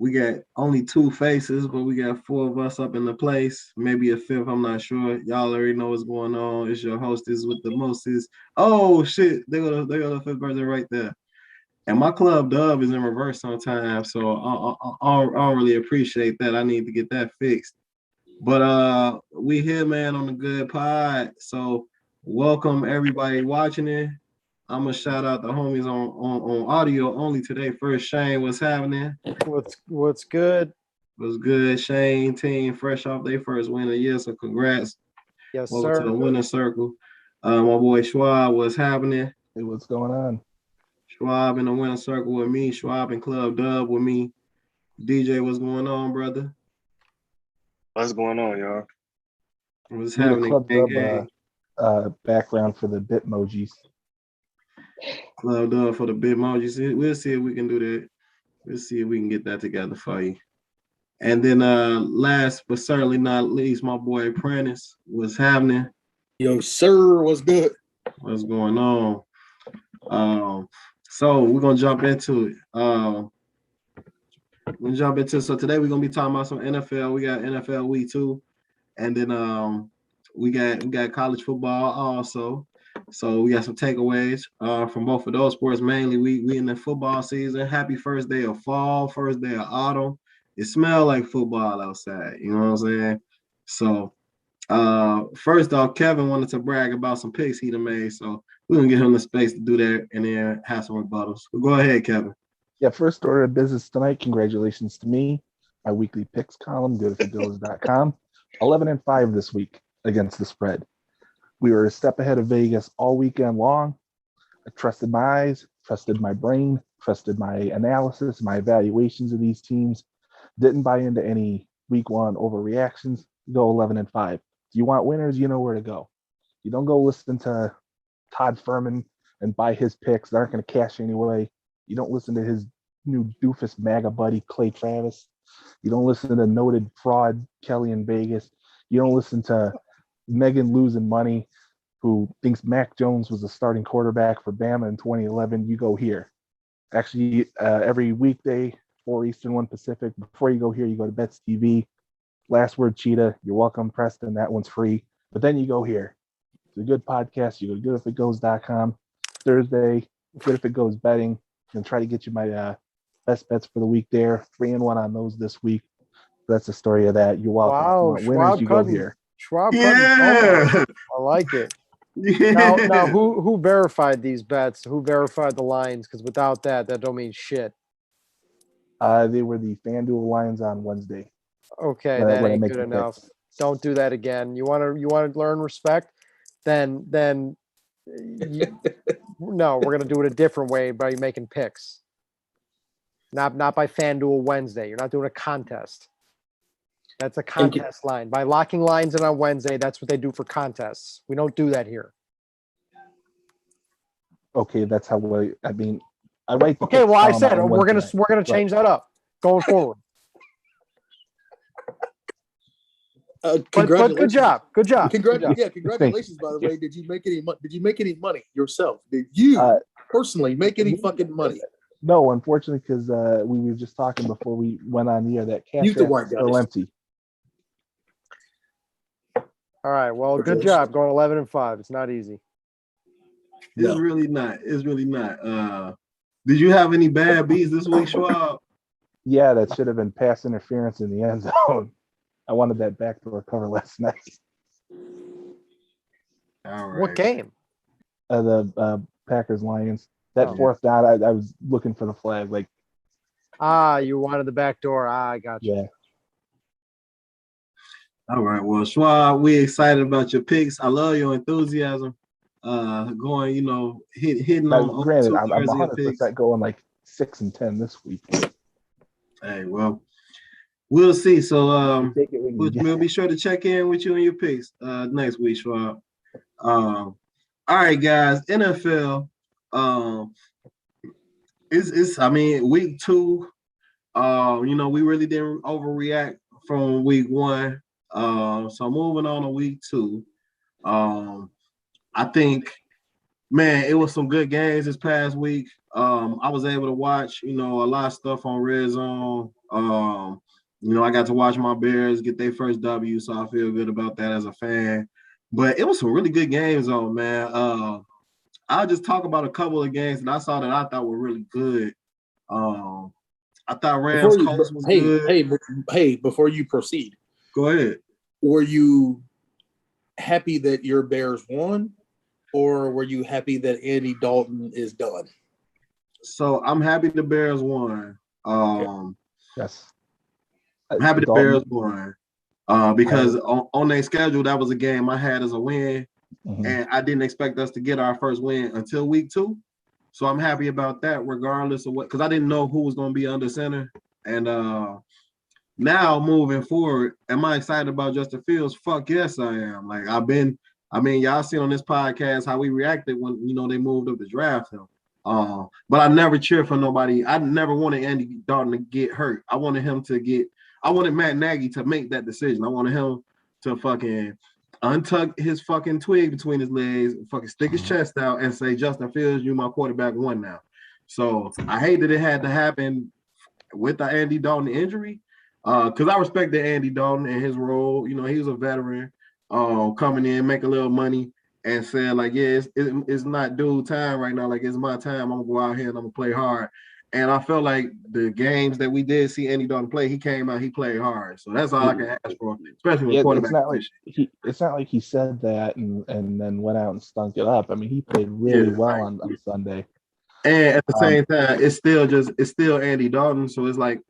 We got only two faces, but we got four of us up in the place. Maybe a fifth, I'm not sure. Y'all already know what's going on. It's your hostess with the mostest. Oh shit, they got the fifth person right there. And my club dub is in reverse sometimes, so I don't really appreciate that. I need to get that fixed. But we here, man, on the good pod. So welcome everybody watching it. I'm gonna shout out the homies on audio only today. First, Shane, what's happening? What's good? What's good, Shane team? Fresh off their first win of the year, so congrats. Yes, Welcome to the sir. winning circle. My boy Schwab, what's happening? Hey, what's going on? Schwab in the winning circle with me. Schwab and Club Dub with me. DJ, what's going on, brother? What's going on, y'all? What's Need a happening, Club gang, Dub gang? background for the Bitmojis. Club Dub for the Bitmojis. We'll see if we can do that. We'll see if we can get that together for you. And then last but certainly not least, my boy Prentice, what's happening? Yo, sir, what's good? What's going on? So we're gonna jump into it. So today we're gonna be talking about some NFL. We got NFL week 2, and then we got college football also. So we got some takeaways from both of those sports. Mainly, we in the football season. Happy first day of fall, first day of autumn. It smells like football outside. You know what I'm saying? So first off, Kevin wanted to brag about some picks he done made. So we're gonna give him the space to do that and then have some rebuttals. But go ahead, Kevin. Yeah, first order of business tonight. Congratulations to me. My weekly picks column, goodifitgoes.com. 11-5 this week against the spread. We were a step ahead of Vegas all weekend long. I trusted my eyes, trusted my brain, trusted my analysis, my evaluations of these teams. Didn't buy into any week 1 overreactions. Go 11-5. If you want winners, you know where to go. You don't go listen to Todd Furman and buy his picks. They aren't going to cash anyway. You don't listen to his new doofus MAGA buddy, Clay Travis. You don't listen to noted fraud, Kelly in Vegas. You don't listen to Megan losing money, who thinks Mac Jones was a starting quarterback for Bama in 2011. You go here. Actually, every weekday, 4 Eastern, 1 Pacific. Before you go here, you go to Bets TV. Last Word Cheetah. You're welcome, Preston. That one's free. But then you go here. It's a good podcast. You go to goodifitgoes.com. Thursday, Good If It Goes betting. And try to get you my best bets for the week there. 3-1 on those this week. That's the story of that. You're welcome. Wow, If you want winners, you go here. Schwab Yeah. cutting. I like it. Yeah. Now, who verified these bets? Who verified the lines? Because without that don't mean shit. They were the FanDuel lines on Wednesday. Okay, When I that ain't make good the enough. picks. Don't do that again. You want to learn respect? Then no, we're gonna do it a different way by making picks. Not by FanDuel Wednesday. You're not doing a contest. That's a contest line. By locking lines in on Wednesday, that's what they do for contests. We don't do that here. Okay, that's how I mean. I write the Okay, picks well, I column said on we're Wednesday gonna night, change that up going forward. But Congratulations. good job. Good job. Yeah, congratulations. By the way, did you make any money? Did you make any money yourself? Did you personally make any fucking money? No, unfortunately, because we were just talking before we went on the air that cash Use the app white is still guys. empty. All right. Well, good job going 11-5. It's not easy. It's really not. It's really not. Did you have any bad beats this week, Schwab? Yeah, that should have been pass interference in the end zone. I wanted that backdoor cover last night. All right. What game? The Packers Lions. That Oh. fourth down, I was looking for the flag. Like, You wanted the back door. I got you. yeah. All right. Well, Schwab, we excited about your picks. I love your enthusiasm. Going, hitting Now, on granted, I'm two-thirds of your picks. 100% going like 6-10 this week. Hey, well, we'll see. So Take it when you get we'll it. be sure to check in with you and your picks next week, Schwab. All right, guys. NFL. It's I mean, week 2. We really didn't overreact from week 1. So moving on to week 2. I think Man, it was some good games this past week. I was able to watch, a lot of stuff on Red Zone. I got to watch my Bears get their first W, so I feel good about that as a fan. But it was some really good games on, man. I'll just talk about a couple of games that I saw that I thought were really good. I thought Rams Before you, Colts was good. Before you proceed, Go ahead. were you happy that your Bears won, or were you happy that Andy Dalton is done? So I'm happy the Bears won. Yes. I'm happy the Dalton- Bears won. Because on their schedule, that was a game I had as a win. Mhm. And I didn't expect us to get our first win until week 2. So I'm happy about that, regardless of what, because I didn't know who was going to be under center. And now moving forward, am I excited about Justin Fields? Fuck yes, I am. Like y'all seen on this podcast how we reacted when they moved up to draft him. But I never cheer for nobody. I never wanted Andy Dalton to get hurt. I wanted Matt Nagy to make that decision. I wanted him to fucking untuck his fucking twig between his legs, fucking stick his chest out and say, Justin Fields, you my quarterback one now. So I hate that it had to happen with the Andy Dalton injury. Because I respected Andy Dalton and his role. He was a veteran, coming in, make a little money, and saying like, yeah, it's not dude time right now. Like, it's my time. I'm gonna go out here and I'm gonna play hard. And I felt like the games that we did see Andy Dalton play, he came out, he played hard. So that's all I can ask for, especially with quarterback position. It's not like he said that and then went out and stunk it up. I mean, he played really well on Sunday. And at the same time, it's still Andy Dalton. So it's like,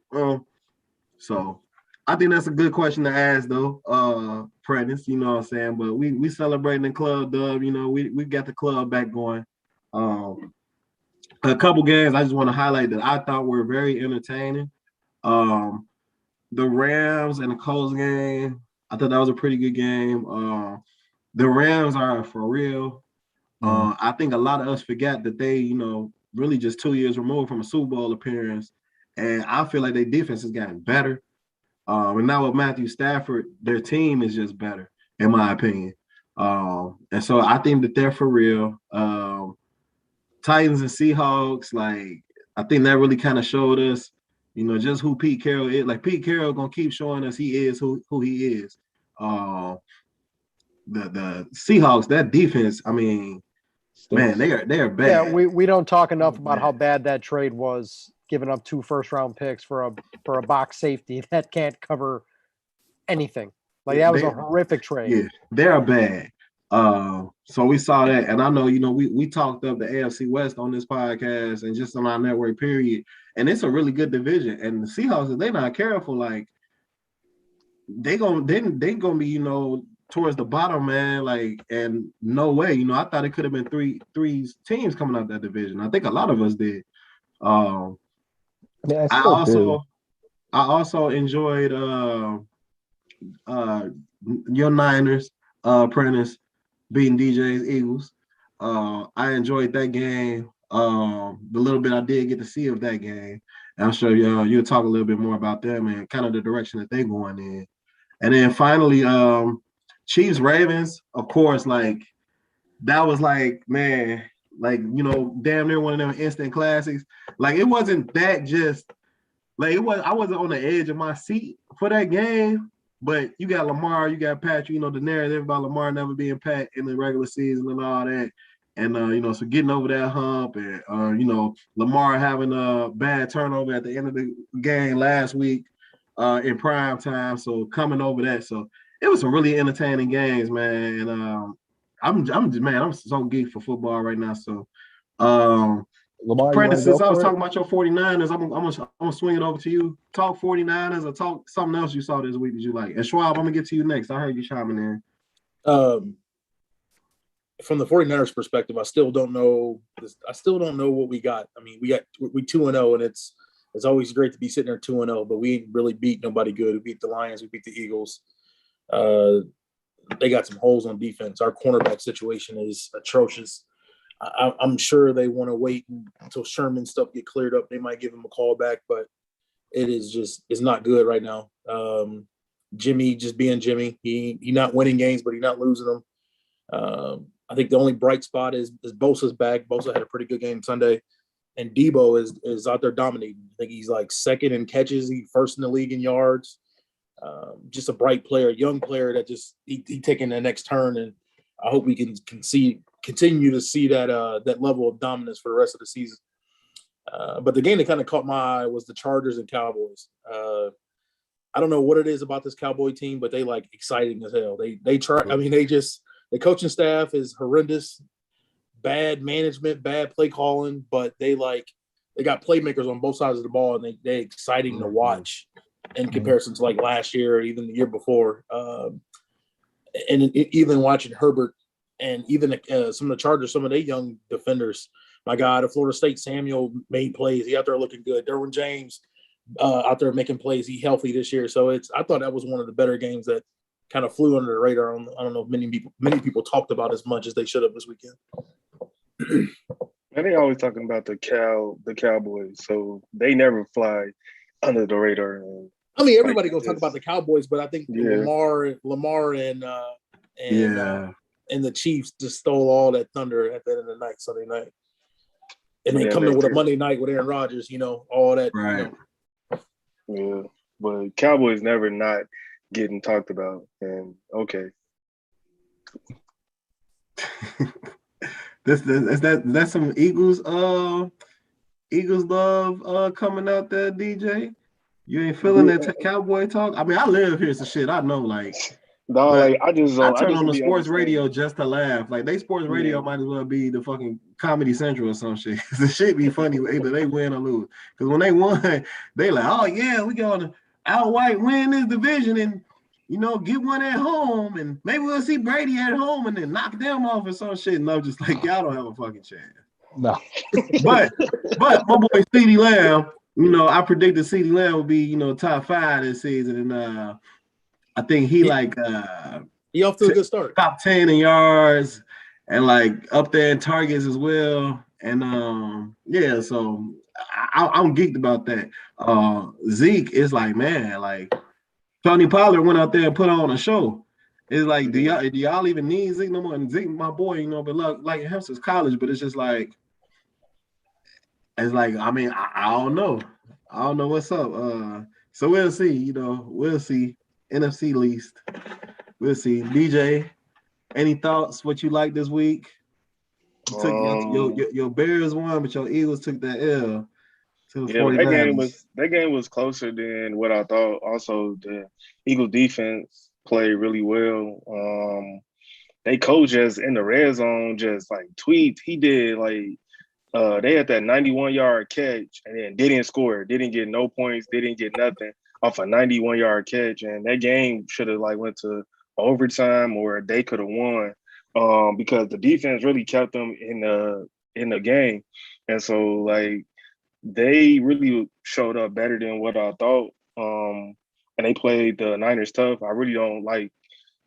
so I think that's a good question to ask though, Prentice, you know what I'm saying? But we celebrating the club dub, we got the club back going. A couple games I just want to highlight that I thought were very entertaining. The Rams and the Colts game, I thought that was a pretty good game. The Rams are for real. I think a lot of us forget that they, really just 2 years removed from a Super Bowl appearance. And I feel like their defense has gotten better. And now with Matthew Stafford, their team is just better, in my opinion. And so I think that they're for real. Titans and Seahawks, like, I think that really kind of showed us, just who Pete Carroll is. Like, Pete Carroll gonna keep showing us he is who he is. The Seahawks, that defense, I mean, man, they are bad. Yeah, we don't talk enough about how bad that trade was, giving up 2 first-round picks for a box safety that can't cover anything. Like, that was a horrific trade. Yeah, they're bad. So we saw that, and I know, we talked up the AFC West on this podcast and just on our network period, and it's a really good division. And the Seahawks, if they're not careful, like, they gonna be, towards the bottom, man. Like, and no way, I thought it could have been three teams coming out that division. I think a lot of us did. I also enjoyed your Niners, Prentice, beating DJ's Eagles. I enjoyed that game. The little bit I did get to see of that game. And I'm sure you'll talk a little bit more about them and kind of the direction that they're going in. And then finally, Chiefs Ravens, of course, like, that was like, man, like, damn near one of them instant classics. Like, it wasn't that just like I wasn't on the edge of my seat for that game. But you got Lamar, you got Patrick, the narrative about Lamar never being Pat in the regular season and all that. And, so getting over that hump and, Lamar having a bad turnover at the end of the game last week in prime time. So coming over that. So it was some really entertaining games, man. And I'm so geeked for football right now. So, Lamar, Prentice, since I was talking about your 49ers, I'm gonna swing it over to you. Talk 49ers or talk something else you saw this week that you like. And Schwab, I'm gonna get to you next. I heard you chiming in. From the 49ers perspective, I still don't know what we got. I mean, we 2-0, and it's always great to be sitting there 2-0, but we ain't really beat nobody good. We beat the Lions, we beat the Eagles. They got some holes on defense. Our cornerback situation is atrocious. I'm sure they want to wait until Sherman stuff get cleared up. They might give him a call back, but it's not good right now. Jimmy just being Jimmy. He not winning games, but he's not losing them. I think the only bright spot is Bosa's back. Bosa had a pretty good game Sunday, and Debo is out there dominating. I think he's like second in catches, he first in the league in yards. Just a bright player, young player that just he taking the next turn, and I hope we can continue to see that level of dominance for the rest of the season. But the game that kind of caught my eye was the Chargers and Cowboys. I don't know what it is about this Cowboy team, but they like exciting as hell. They try. I mean, the coaching staff is horrendous, bad management, bad play calling, but they got playmakers on both sides of the ball, and they exciting to watch in comparison to like last year or even the year before. And even watching Herbert and even some of the Chargers, some of their young defenders. My God, at Florida State, Samuel made plays. He out there looking good. Derwin James out there making plays. He healthy this year. So I thought that was one of the better games that kind of flew under the radar. I don't know if many people talked about as much as they should have this weekend. And they always talking about the Cowboys, so they never fly under the radar. I mean, everybody gonna talk about the Cowboys, but I think Lamar and the Chiefs just stole all that thunder at the end of the night, Sunday night. And then coming with a Monday night with Aaron Rodgers, all that. Right. Yeah, but Cowboys never not getting talked about. And okay. That's some Eagles love coming out there, DJ. You ain't feeling that Cowboy talk? I mean, I live here, so shit. I know, like. No, I turn on the sports radio just to laugh. Like, they sports radio might as well be the fucking Comedy Central or some shit. The shit be funny either they win or lose. Because when they won, they like, oh yeah, we gonna outright win this division and get one at home, and maybe we'll see Brady at home and then knock them off or some shit. And I'm just like, y'all don't have a fucking chance. No. but my boy CeeDee Lamb, I predicted CeeDee Lamb would be, top 5 this season, and I think he off to a good start. Top 10 in yards and like up there in targets as well. And so I'm geeked about that. Zeke is like, man, like Tony Pollard went out there and put on a show. It's like, do y'all even need Zeke no more? And Zeke, my boy, but like him since college, but it's just like, it's like, I mean, I don't know. I don't know what's up. So we'll see, we'll see. NFC least. We'll see. DJ, any thoughts? What you like this week? You took your Bears won, but your Eagles took that L to the 49ers. That game was closer than what I thought. Also, the Eagles defense played really well. They coach us in the red zone, just like tweets. He did like they had that 91-yard catch and then didn't score, didn't get no points, didn't get nothing off a 91-yard catch, and that game should have like went to overtime or they could have won because the defense really kept them in the game, and so like they really showed up better than what I thought, and they played the Niners tough. I really don't like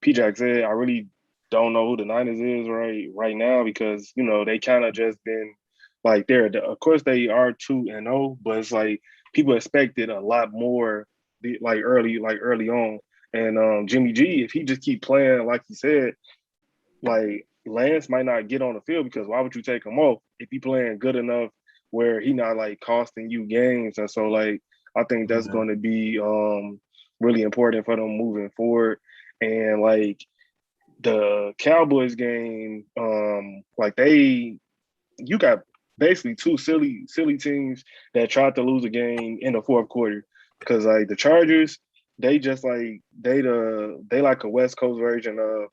P-Jack said. I really don't know who the Niners is right now because they kind of just been like of course they are 2-0, but it's like people expected a lot more. Like early on, and Jimmy G, if he just keep playing like he said, like Lance might not get on the field because why would you take him off if he playing good enough where he not like costing you games? And so like I think that's going to be really important for them moving forward. And like the Cowboys game, like you got basically two silly teams that tried to lose a game in the fourth quarter. Because like the Chargers, they just like they like a West Coast version of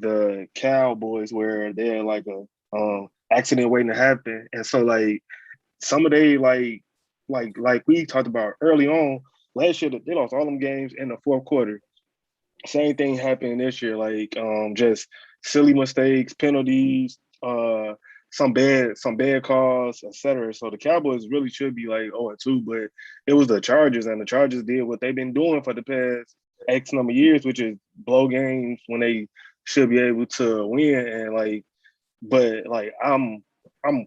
the Cowboys where they're like a accident waiting to happen. And so like some of they like we talked about early on last year, they lost all them games in the fourth quarter. Same thing happened this year, like just silly mistakes, penalties, some bad calls, etc. So the Cowboys really should be like 0-2, but it was the Chargers, and the Chargers did what they've been doing for the past X number of years, which is blow games when they should be able to win. And like, but like I'm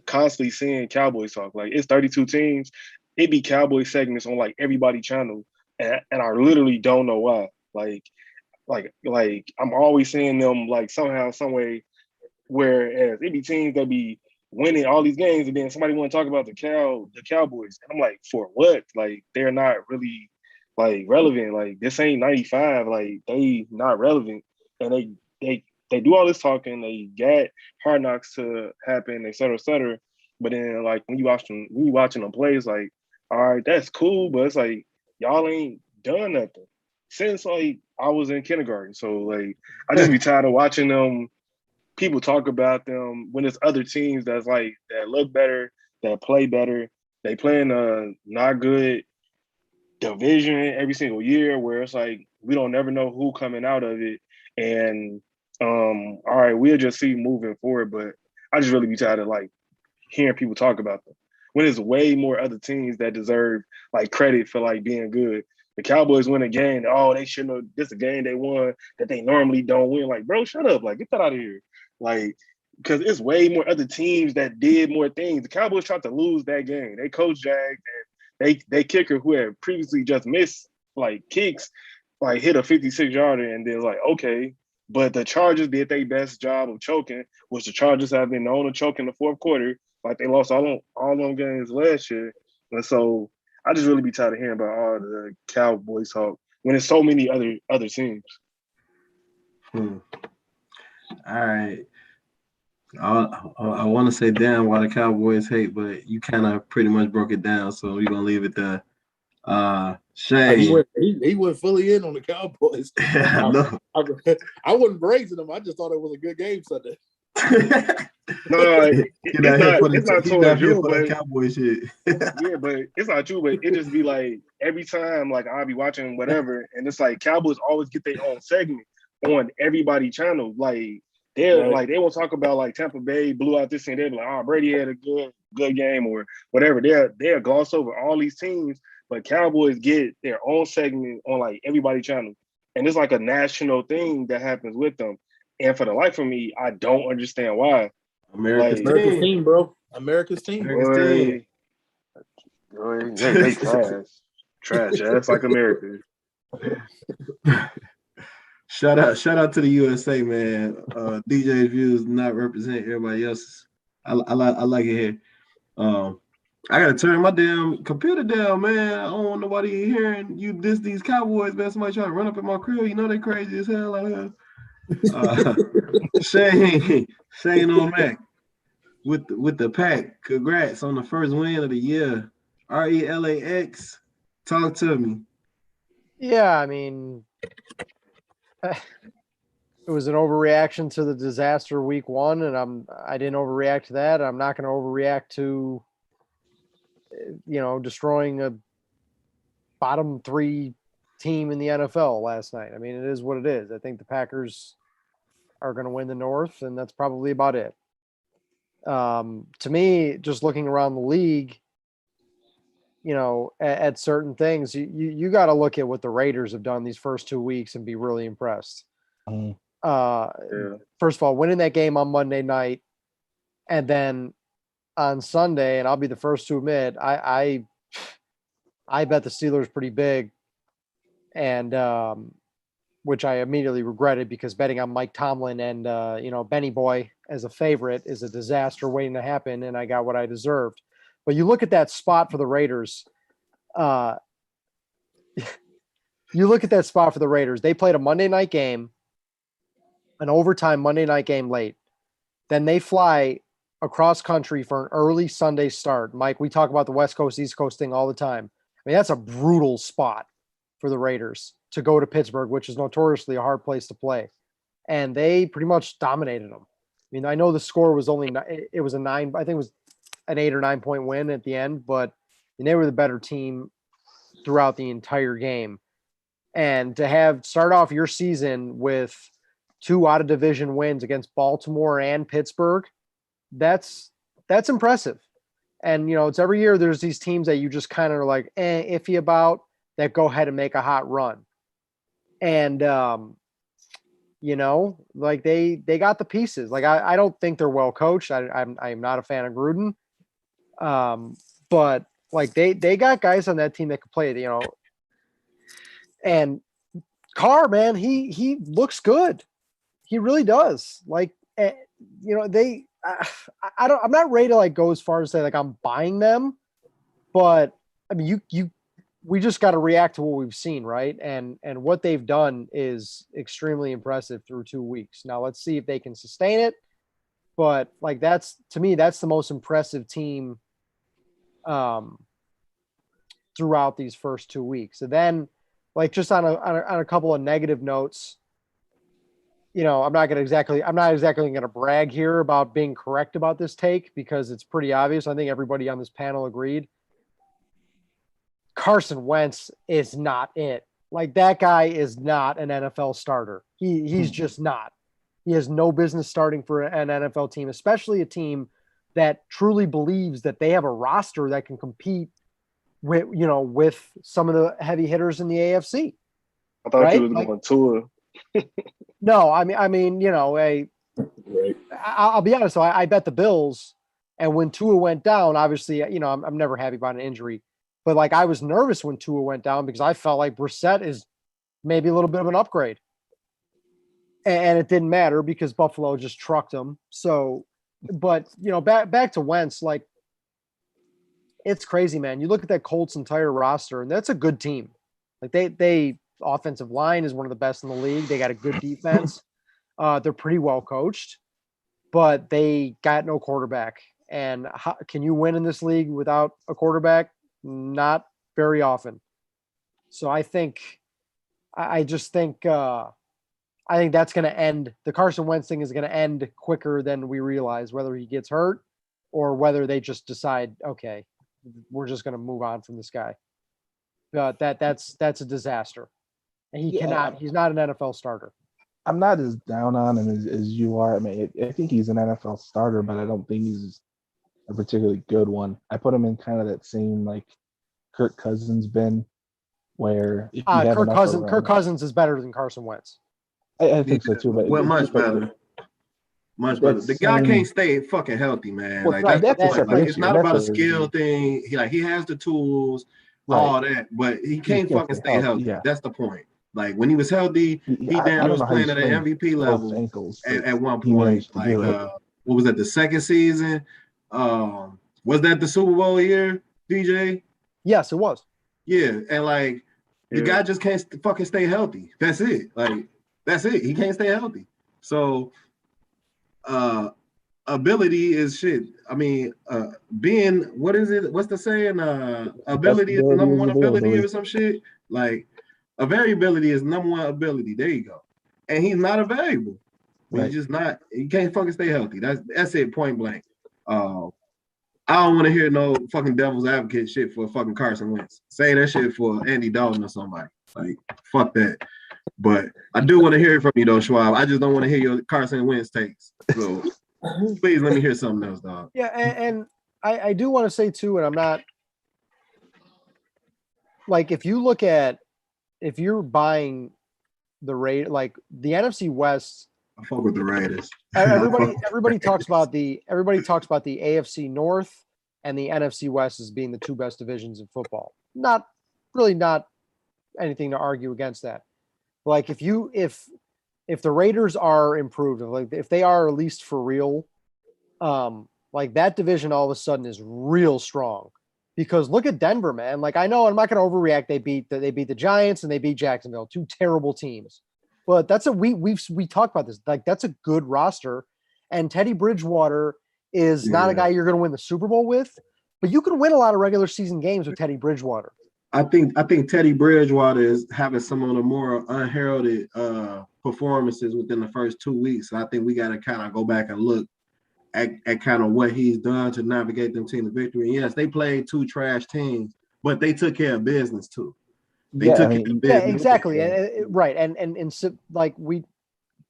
constantly seeing Cowboys talk. Like it's 32 teams. It be Cowboy segments on like everybody channel, and I literally don't know why. Like I'm always seeing them like somehow, some way Whereas it be teams that be winning all these games, and then somebody want to talk about the Cowboys, and I'm like, for what? Like they're not really like relevant. Like this ain't '95. Like they not relevant, and they do all this talking. They got Hard Knocks to happen, et cetera, et cetera. But then like when you watching them plays, like all right, that's cool, but it's like y'all ain't done nothing since like I was in kindergarten. So like I just be tired of watching them people talk about them when it's other teams that's like that look better, that play better. They play in a not good division every single year where it's like we don't never know who coming out of it. And all right, we'll just see moving forward. But I just really be tired of like hearing people talk about them. When there's way more other teams that deserve like credit for like being good. The Cowboys win a game. Oh, they shouldn't have. This is a game they won that they normally don't win. Like, bro, shut up. Like, get that out of here. Like, because it's way more other teams that did more things. The Cowboys tried to lose that game. They coach jagged and they kicker who had previously just missed like kicks, like hit a 56-yarder and then like, okay. But the Chargers did their best job of choking, which the Chargers have been known to choke in the fourth quarter. Like they lost all them games last year. And so I just really be tired of hearing about all the Cowboys talk when there's so many other teams. All right. I want to say damn why the Cowboys hate, but you kind of pretty much broke it down, so we're gonna leave it there. Shay, He went fully in on the Cowboys. I wasn't praising them. I just thought it was a good game Sunday. No, it's not towards you, but Cowboy shit. Yeah, but it's not true. But it just be like every time, like I'll be watching whatever, and it's like Cowboys always get their own segment on everybody channel. Like they're like they won't talk about like Tampa Bay blew out this and they're like, oh, Brady had a good game or whatever. They'll gloss over all these teams, but Cowboys get their own segment on like everybody channel, and it's like a national thing that happens with them. And for the life of me, I don't understand why. America's team, bro. America's team. Boy, they trash ass like America. Shout out to the USA, man. DJ's views not represent everybody else's. I like it here. I gotta turn my damn computer down, man. I don't want nobody hearing you diss these Cowboys, man. Somebody trying to run up in my crib. You know they crazy as hell out here. Shane O'Mac with the pack. Congrats on the first win of the year. RELAX. Talk to me. Yeah, I mean, it was an overreaction to the disaster week one, and I didn't overreact to that. I'm not going to overreact to, destroying a bottom three team in the NFL last night. I mean, it is what it is. I think the Packers are going to win the North, and that's probably about it. To me, just looking around the league, at certain things, you got to look at what the Raiders have done these first 2 weeks and be really impressed. First of all, winning that game on Monday night, and then on Sunday, and I'll be the first to admit, I bet the Steelers pretty big, and which I immediately regretted because betting on Mike Tomlin and Benny Boy as a favorite is a disaster waiting to happen, and I got what I deserved. But you look at that spot for the Raiders. You look at that spot for the Raiders. They played a Monday night game, an overtime Monday night game late. Then they fly across country for an early Sunday start. Mike, we talk about the West Coast, East Coast thing all the time. I mean, that's a brutal spot for the Raiders to go to Pittsburgh, which is notoriously a hard place to play. And they pretty much dominated them. I mean, I know the score was it was a 9, I think it was an 8 or 9 point win at the end, but they were the better team throughout the entire game. And to start off your season with 2 out of division wins against Baltimore and Pittsburgh, that's impressive. And, it's every year there's these teams that you just kind of are like, iffy about, that go ahead and make a hot run. And, like they got the pieces. Like, I don't think they're well coached. I'm not a fan of Gruden. But like they got guys on that team that could play, and Carr, man, he looks good. He really does. Like, I'm not ready to like go as far as say like I'm buying them, but I mean, we just got to react to what we've seen, right? And what they've done is extremely impressive through 2 weeks. Now let's see if they can sustain it. But like to me, that's the most impressive team throughout these first 2 weeks. And then, like just on a couple of negative notes, I'm not exactly going to brag here about being correct about this take because it's pretty obvious. I think everybody on this panel agreed. Carson Wentz is not it. Like that guy is not an NFL starter. He's just not. He has no business starting for an NFL team, especially a team that truly believes that they have a roster that can compete with some of the heavy hitters in the AFC. I thought right? you was going to it. No, I mean, Right. I'll be honest. So I bet the Bills, and when Tua went down, obviously, I'm never happy about an injury, but like I was nervous when Tua went down because I felt like Brissett is maybe a little bit of an upgrade, and it didn't matter because Buffalo just trucked him. So, but back to Wentz, like it's crazy, man. You look at that Colts entire roster, and that's a good team. Like they offensive line is one of the best in the league. They got a good defense. They're pretty well coached, but they got no quarterback. And can you win in this league without a quarterback? Not very often. So I think that's going to end. The Carson Wentz thing is going to end quicker than we realize, whether he gets hurt or whether they just decide, okay, we're just going to move on from this guy. That's a disaster. And he's not an NFL starter. I'm not as down on him as you are. I mean, I think he's an NFL starter, but I don't think he's a particularly good one. I put him in kind of that same like Kirk Cousins bin, where if you have Kirk Cousins is better than Carson Wentz. I think so too. But much better. Much better. The guy can't stay fucking healthy, man. Well, like that's a separate issue. It's not about a skill thing. He has the tools, all that, but he can't fucking stay healthy. Yeah. That's the point. Like when he was healthy, he damn was playing at an MVP level at one point. Like what was that? The second season? Was that the Super Bowl year, DJ? Yes, it was. Yeah, and like the guy just can't fucking stay healthy. That's it. Like that's it. He can't stay healthy. So, ability is shit. I mean, being what is it? What's the saying? Ability is the number one ability or some shit. Like a variability is number one ability. There you go. And he's not a variable. Right. He's just not. He can't fucking stay healthy. That's it. Point blank. I don't want to hear no fucking devil's advocate shit for fucking Carson Wentz. Say that shit for Andy Dalton or somebody. Like, fuck that. But I do want to hear it from you, though, Schwab. I just don't want to hear your Carson Wentz takes. So please let me hear something else, dog. Yeah, and I do want to say, too, and I'm not – like, if you're buying the rate, like the NFC West – I fuck with the Raiders. Everybody talks about the AFC North and the NFC West as being the two best divisions in football. Not anything to argue against that. Like if the Raiders are improved, like if they are at least for real, like that division all of a sudden is real strong. Because look at Denver, man. Like I know I'm not going to overreact. They beat the Giants and they beat Jacksonville, two terrible teams. But that's we talked about this. Like that's a good roster, and Teddy Bridgewater is not a guy you're going to win the Super Bowl with, but you can win a lot of regular season games with Teddy Bridgewater. I think Teddy Bridgewater is having some of the more unheralded performances within the first 2 weeks. So I think we got to kind of go back and look at kind of what he's done to navigate them team to victory. And yes, they played two trash teams, but they took care of business too. Yeah, exactly. Right. And so, like we,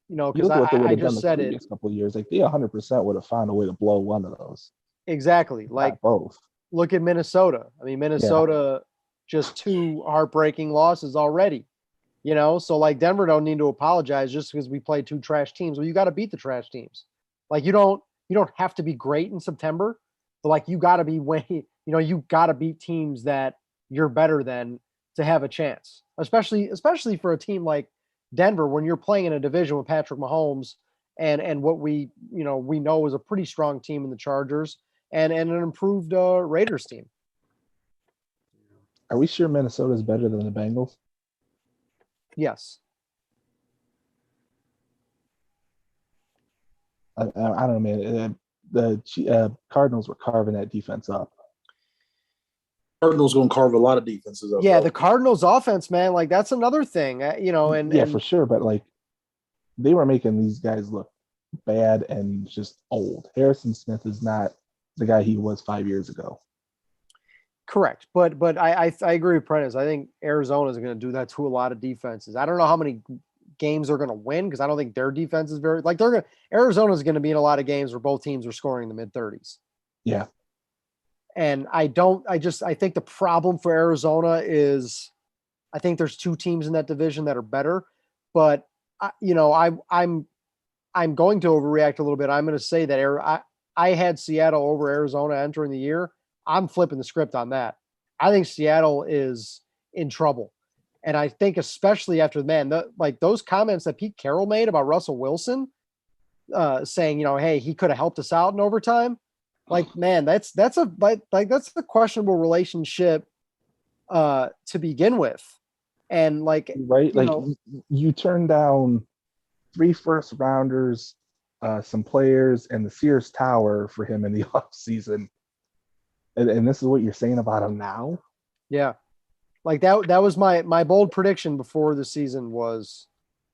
because I just said it. A couple of years, like they 100% would have found a way to blow one of those. Exactly. Like not both. Look at Minnesota. I mean, Minnesota just 2 heartbreaking losses already. So like Denver don't need to apologize just because we played 2 trash teams. Well, you got to beat the trash teams. Like you don't have to be great in September, but like you got to be you got to beat teams that you're better than to have a chance, especially for a team like Denver when you're playing in a division with Patrick Mahomes and what we know is a pretty strong team in the Chargers and an improved Raiders team. Are we sure Minnesota is better than the Bengals? Yes. I don't know, man. The Cardinals were carving that defense up. Cardinals going to carve a lot of defenses up. Yeah, though. the Cardinals offense, man, like that's another thing, and for sure. But like, they were making these guys look bad and just old. Harrison Smith is not the guy he was 5 years ago. correct. But I agree with Prentice. I think Arizona is going to do that to a lot of defenses. I don't know how many games they're going to win because I don't think their defense is very like Arizona is going to be in a lot of games where both teams are scoring in the mid-30s. Yeah. And I think the problem for Arizona is I think there's two teams in that division that are better, but I'm going to overreact a little bit. I'm going to say that I had Seattle over Arizona entering the year. I'm flipping the script on that. I think Seattle is in trouble. And I think especially after those comments that Pete Carroll made about Russell Wilson, saying, hey, he could have helped us out in overtime. Like, man, that's a questionable relationship to begin with. And like, right, you turned down 3 first rounders, some players, and the Sears Tower for him in the offseason. And this is what you're saying about him now? Yeah. Like that was my bold prediction before the season was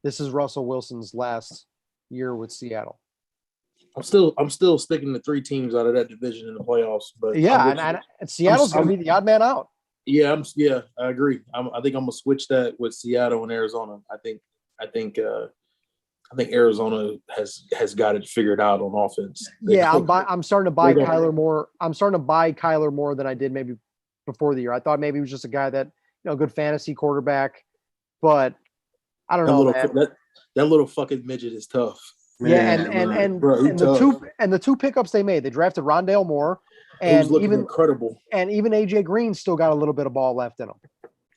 this is Russell Wilson's last year with Seattle. I'm still sticking to 3 teams out of that division in the playoffs. But yeah, and Seattle's going to be the odd man out. Yeah, I agree. I think I'm gonna switch that with Seattle and Arizona. I think Arizona has got it figured out on offense. I'm starting to buy Kyler more. I'm starting to buy Kyler more than I did maybe before the year. I thought maybe he was just a guy that good fantasy quarterback, but I don't know. That little fucking midget is tough. Yeah, and the two pickups they made, they drafted Rondale Moore, and looking incredible. And even AJ Green still got a little bit of ball left in him.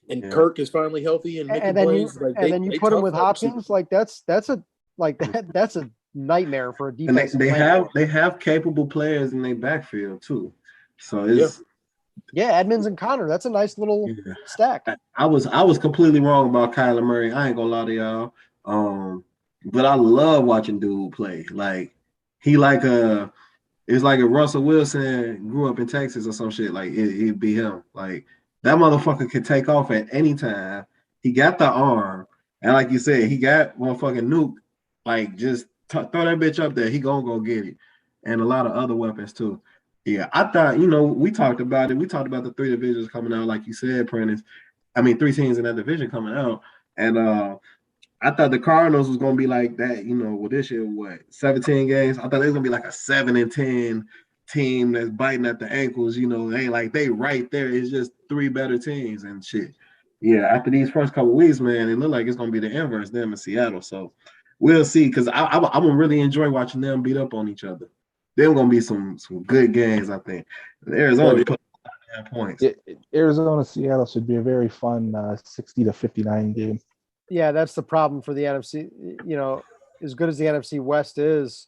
And Kirk is finally healthy and making plays. Then you put him with Hopkins, like that's a nightmare for a defense. And they have capable players in their backfield too. So it's Edmonds and Connor. That's a nice little stack. I was completely wrong about Kyler Murray. I ain't gonna lie to y'all. But I love watching dude play. Like it's like if Russell Wilson grew up in Texas or some shit, like it'd be him. Like that motherfucker could take off at any time. He got the arm, and like you said, he got motherfucking nuke. Like just throw that bitch up there, he gonna go get it, and a lot of other weapons too. Yeah, I thought we talked about it. We talked about the 3 divisions coming out, like you said, Prentice. I mean, 3 teams in that division coming out, and I thought the Cardinals was gonna be like that. Well, this year 17 games. I thought they was gonna be like a 7-10 team that's biting at the ankles. They right there. It's just 3 better teams and shit. Yeah, after these first couple of weeks, man, it looked like it's gonna be the inverse them in Seattle. So we'll see. Because I'm gonna really enjoy watching them beat up on each other. There's gonna be some good games, I think. Arizona put 9 points. Arizona Seattle should be a very fun 60-59 game. Yeah, that's the problem for the NFC. As good as the NFC West is,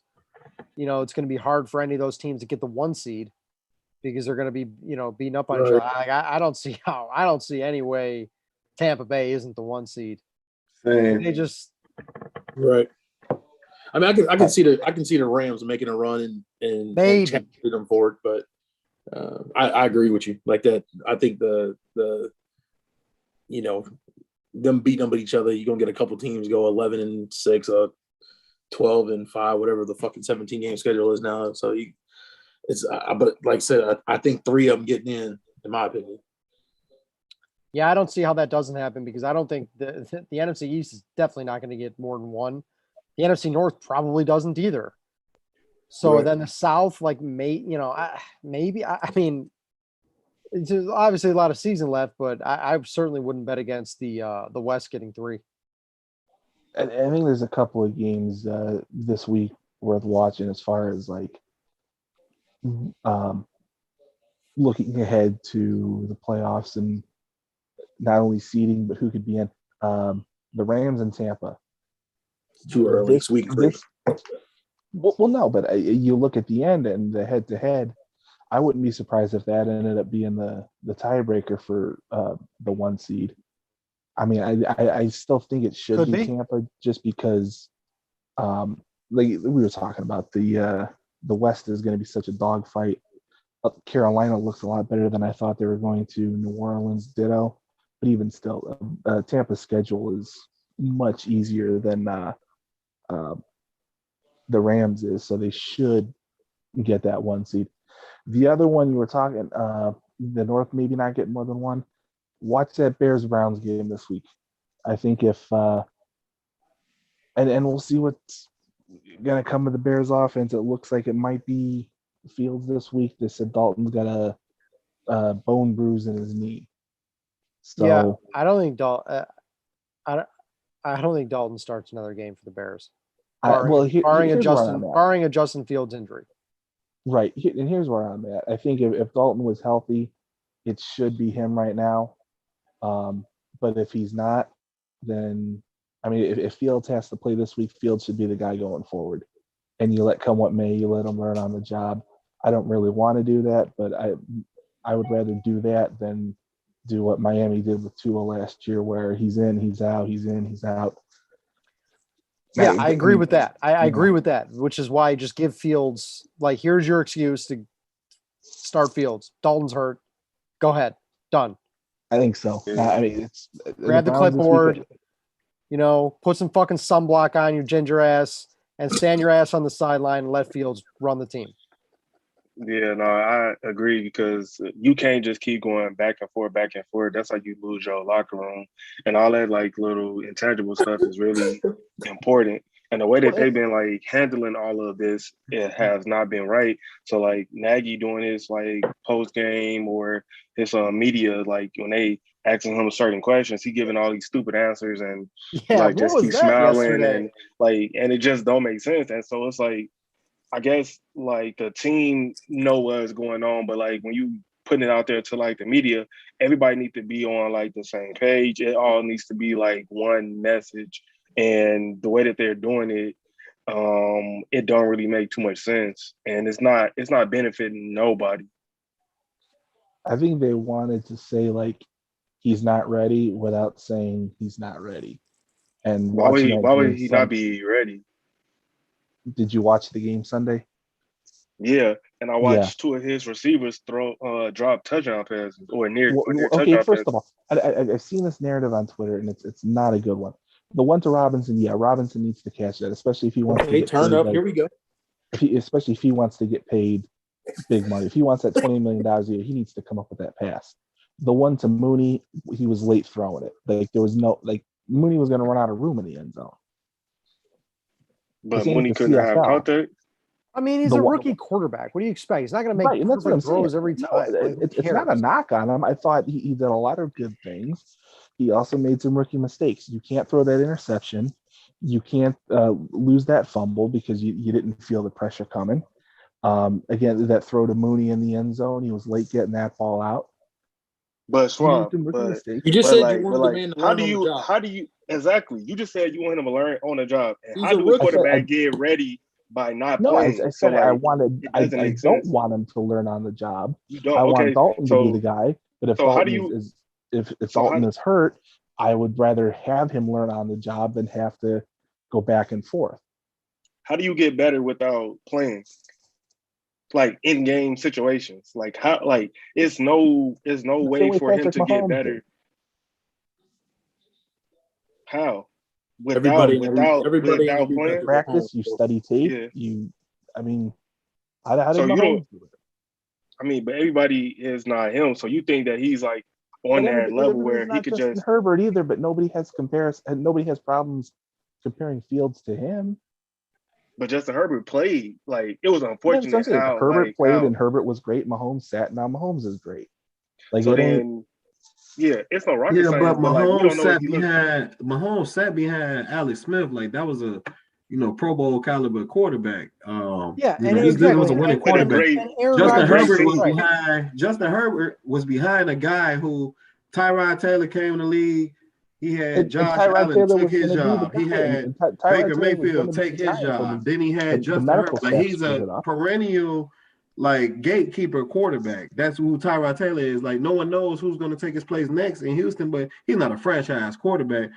it's going to be hard for any of those teams to get the 1 seed because they're going to be, beating up on each other. I don't see any way Tampa Bay isn't the 1 seed. Same. They just right. I mean, I can see the Rams making a run and challenging them for it, but I agree with you. Like that, I think them beating up each other, you're gonna get a couple teams go 11-6, 12-5, whatever the fucking 17 game schedule is now. So but like I said, I think 3 of them getting in my opinion. Yeah, I don't see how that doesn't happen because I don't think the NFC East is definitely not going to get more than 1. The NFC North probably doesn't either. So then the South, like maybe. I mean, it's obviously a lot of season left, but I certainly wouldn't bet against the West getting 3. I think there's a couple of games this week worth watching as far as like looking ahead to the playoffs and not only seeding but who could be in the Rams and Tampa. Too early this week. Well, no, but you look at the end and the head-to-head. I wouldn't be surprised if that ended up being the tiebreaker for the 1 seed. I mean, I still think it should Could be be. Tampa just because, like we were talking about, the West is going to be such a dogfight. Carolina looks a lot better than I thought they were going to. New Orleans, ditto. But even still, Tampa's schedule is much easier than the Rams is, so they should get that 1 seed. The other one you were talking, the North maybe not getting more than 1. Watch that Bears-Browns game this week. I think if and we'll see what's gonna come of the Bears offense. It looks like it might be Fields this week. They said Dalton's got a bone bruise in his knee. So Yeah, I don't think Dalton starts another game for the Bears. Barring here's where I'm at. barring a Justin Fields injury. Right, and here's where I'm at. I think if Dalton was healthy, it should be him right now. But if he's not, then I mean, if Fields has to play this week, Fields should be the guy going forward. And you let come what may, you let him learn on the job. I don't really want to do that, but I would rather do that than do what Miami did with Tua last year, where he's in, he's out, he's in, he's out. Yeah, I agree with that. I agree with that, which is why just give Fields, like, here's your excuse to start Fields. Dalton's hurt. Go ahead. Done. I think so. I mean, it's grab the clipboard, put some fucking sunblock on your ginger ass and stand your ass on the sideline and let Fields run the team. Yeah, no, I agree because you can't just keep going back and forth. That's how you lose your locker room. And all that like little intangible stuff is really important. And the way that they've been like handling all of this, it has not been right. So like Nagy doing his like post game or his media, like when they asking him certain questions, he giving all these stupid answers and like just keep smiling and it just don't make sense. And so it's like, I guess like the team know what's going on, but like when you putting it out there to like the media, everybody needs to be on like the same page. It all needs to be like one message. And the way that they're doing it, it don't really make too much sense. And it's not benefiting nobody. I think they wanted to say like he's not ready without saying he's not ready. And why would he not be ready? Did you watch the game Sunday? Yeah, and I watched two of his receivers drop touchdown passes or near. Okay, first of all, I've seen this narrative on Twitter, and it's not a good one. The one to Robinson, Robinson needs to catch that, especially if he wants to get turn paid, up. Here we go. Especially if he wants to get paid big money. If he wants that $20 million a year, he needs to come up with that pass. The one to Mooney, he was late throwing it. Like there was no Mooney was going to run out of room in the end zone. But Mooney couldn't have contact. I mean, he's a rookie quarterback. What do you expect? He's not going to make perfect throws every time. No, it's not a knock on him. I thought he did a lot of good things. He also made some rookie mistakes. You can't throw that interception. You can't lose that fumble because you didn't feel the pressure coming. Again, that throw to Mooney in the end zone, he was late getting that ball out. But Schwab, you just said you wanted the man to learn on the job. How do you exactly? You just said you want him to learn on the job. And how do a quarterback get ready by not playing? I said I don't want him to learn on the job. You don't. I want Dalton to be the guy. But if Dalton is hurt, I would rather have him learn on the job than have to go back and forth. How do you get better without playing? Like in-game situations, like how, like it's no way for him to get better. How? Without playing practice, you study tape. Yeah. I don't know. I mean, but everybody is not him. So you think that he's like on that level where he could just Herbert either, but nobody has comparison. Nobody has problems comparing Fields to him. But Justin Herbert played like it was unfortunate how Herbert played and Herbert was great. Mahomes sat. Now Mahomes is great. Like so then, it's no rocket science. But Mahomes sat behind Alex Smith. Like that was a Pro Bowl caliber quarterback. And he was a winning quarterback. Justin Herbert was behind a guy who Tyrod Taylor came in the league. He had And Josh Tyrod Allen Taylor took was his going to be the job. guy. He had Tyrod Baker Taylor was going Mayfield to be take the his guy until job. Then he had the Justin medical Herbert. Like staff he's screwed a it up. perennial like gatekeeper quarterback. That's who Tyrod Taylor is. Like no one knows who's going to take his place next in Houston, but he's not a franchise quarterback.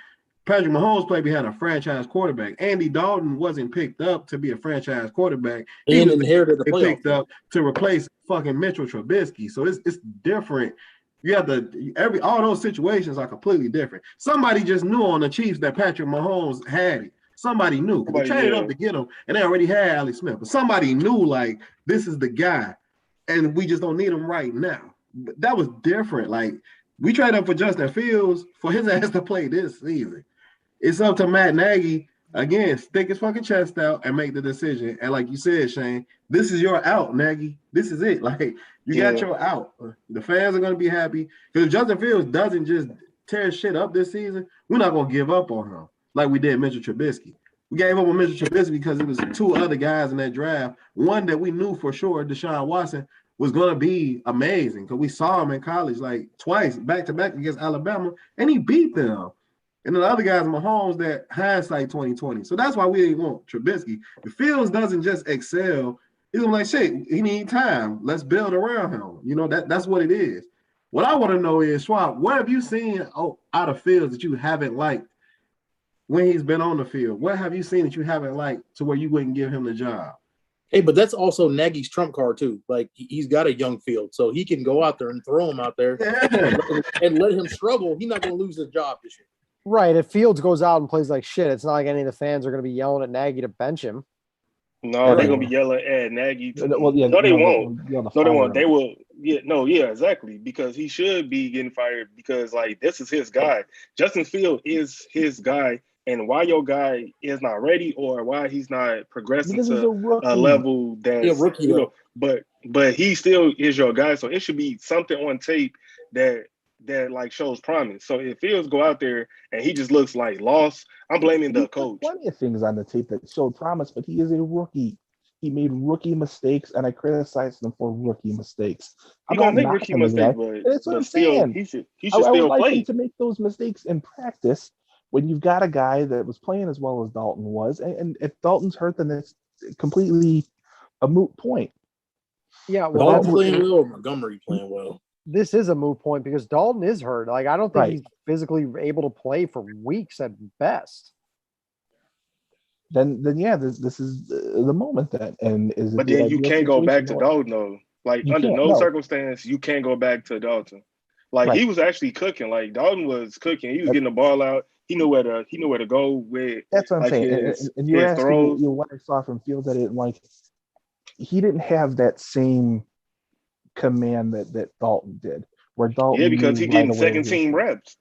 Patrick Mahomes played behind a franchise quarterback. Andy Dalton wasn't picked up to be a franchise quarterback. He And was inherited the playoff. picked up to replace fucking Mitchell Trubisky. So it's different. You have to all those situations are completely different. Somebody just knew on the Chiefs that Patrick Mahomes had it. Somebody knew. They traded up to get him, and they already had Alex Smith. But somebody knew like this is the guy, and we just don't need him right now. But that was different. Like we traded up for Justin Fields for his ass to play this season. It's up to Matt Nagy again. Stick his fucking chest out and make the decision. And like you said, Shane, this is your out, Nagy. This is it. Like you got your out. The fans are gonna be happy because if Justin Fields doesn't just tear shit up this season, we're not gonna give up on him like we did Mitchell Trubisky. We gave up on Mitchell Trubisky because it was two other guys in that draft. One that we knew for sure, Deshaun Watson, was gonna be amazing because we saw him in college like twice, back to back against Alabama, and he beat them. And then the other guys, Mahomes, that hindsight 2020. So that's why we didn't want Trubisky. If Fields doesn't just excel, he's gonna be like, shit, he need time. Let's build around him. You know, that's what it is. What I want to know is, Schwab, what have you seen out of Fields that you haven't liked when he's been on the field? What have you seen that you haven't liked to where you wouldn't give him the job? Hey, but that's also Nagy's trump card too. Like he's got a young field, so he can go out there and throw him out there and let him struggle. He's not going to lose his job this year. Right. If Fields goes out and plays like shit, it's not like any of the fans are going to be yelling at Nagy to bench him. No, they're gonna be yelling at Nagy. Well, yeah, no, they won't. No, they won't. They will. Yeah, exactly. Because he should be getting fired because like this is his guy. Justin Field is his guy, and why your guy is not ready or why he's not progressing to a level that's rookie, you know, but he still is your guy. So it should be something on tape that like shows promise. So if Fields go out there and he just looks like lost, I'm blaming the coach. Plenty of things on the tape that showed promise, but he is a rookie. He made rookie mistakes, and I criticized him for rookie mistakes. He's gonna make rookie mistakes, but that's what I'm still, saying. He should I would still like play. him to make those mistakes in practice when you've got a guy that was playing as well as Dalton was, and if Dalton's hurt, then it's completely a moot point. Yeah, well, Dalton playing well or Montgomery playing well? This is a moot point because Dalton is hurt. Like I don't think Right. he's physically able to play for weeks at best. Then yeah, this is the moment then. And is but then you can't go back to Dalton though. Like You under can't, no no. circumstance you can't go back to Dalton. Like he was actually cooking. Like Dalton was cooking. He was getting the ball out. He knew where to go with. That's what I'm like saying. And you're asking throws. what I saw from Fields that it like he didn't have that same command that Dalton did. Where Dalton, Yeah, because he right getting away second team reps.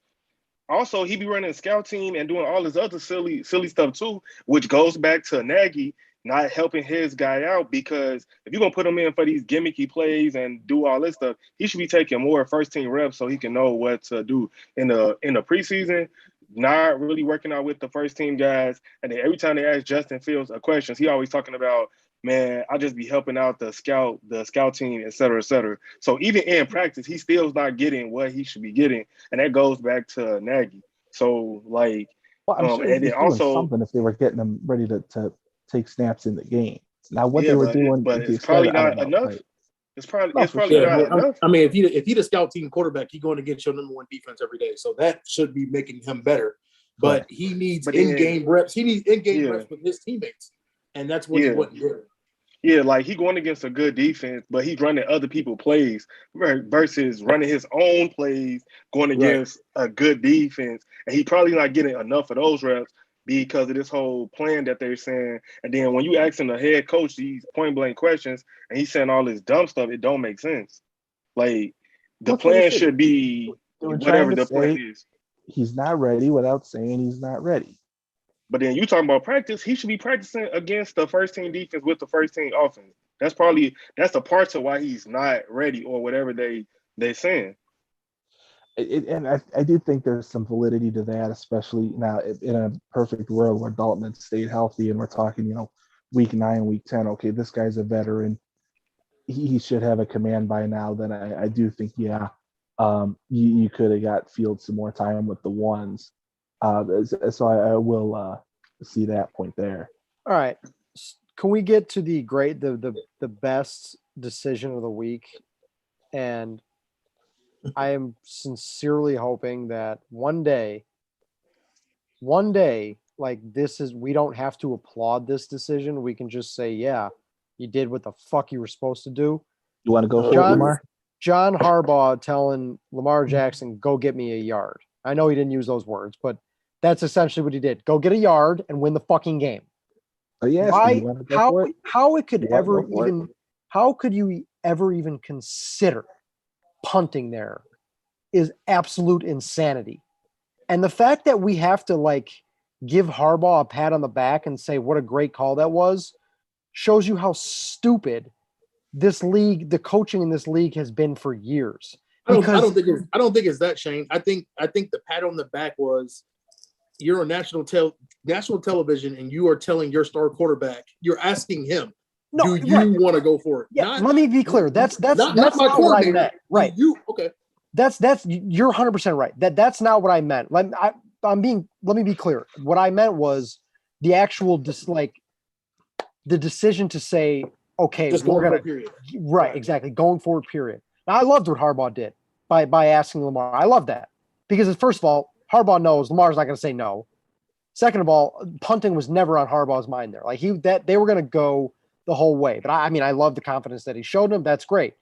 Also, he be running a scout team and doing all this other silly stuff too, which goes back to Nagy not helping his guy out. Because if you're gonna put him in for these gimmicky plays and do all this stuff, he should be taking more first team reps so he can know what to do in the preseason. Not really working out with the first team guys, and then every time they ask Justin Fields a questions, he always talking about, man, I just be helping out the scout team, et cetera, et cetera. So even in practice, he still's not getting what he should be getting, and that goes back to Nagy. So like, well, I'm sure and then also something if they were getting them ready to take snaps in the game. Now what yeah, they were doing, but it's probably not enough. It's probably not enough. I mean, if he's a scout team quarterback, he's going to get your number one defense every day. So that should be making him better. But he needs in-game reps. He needs in-game reps with his teammates, and that's what he wasn't doing. Yeah, like he going against a good defense, but he's running other people's plays versus running his own plays, going against a good defense, and he probably not getting enough of those reps because of this whole plan that they're saying. And then when you asking the head coach these point blank questions and he's saying all this dumb stuff, it don't make sense. Like the plan should be whatever the plan is. He's not ready without saying he's not ready. But then you talking about practice, he should be practicing against the first team defense with the first team offense. That's the part to why he's not ready or whatever they're saying. And I do think there's some validity to that, especially now in a perfect world where Dalton had stayed healthy and we're talking, week 9, week 10. Okay, this guy's a veteran. He should have a command by now. Then I do think, you could have got Fields some more time with the ones. So I will see that point there. All right. Can we get to the best decision of the week? And I am sincerely hoping that one day, like we don't have to applaud this decision. We can just say, yeah, you did what the fuck you were supposed to do. You want to go for it, John- Lamar? John Harbaugh telling Lamar Jackson, go get me a yard. I know he didn't use those words, but that's essentially what he did. Go get a yard and win the fucking game. Oh, yeah. Why? You want to go for it? How it could You wanna ever go for it? even? How could you ever even consider punting there? Is absolute insanity. And the fact that we have to like give Harbaugh a pat on the back and say what a great call that was shows you how stupid this league, the coaching in this league has been for years. I don't Because think it's that, Shane. I think the pat on the back was you're on national television and you are telling your star quarterback, you're asking him, no, do you right. want to go for it? Yeah, let me be clear. That's not my not what I coordinator. meant. Right. You okay? That's you're 100% right. That's not what I meant. Let me be clear. What I meant was the actual the decision to say, okay, Just we're going for gonna a period. right, exactly, going forward, period. Now I loved what Harbaugh did by asking Lamar. I love that because first of all, Harbaugh knows Lamar's not gonna say no. Second of all, punting was never on Harbaugh's mind there. Like they were gonna go the whole way. But I mean, I love the confidence that he showed him. That's great.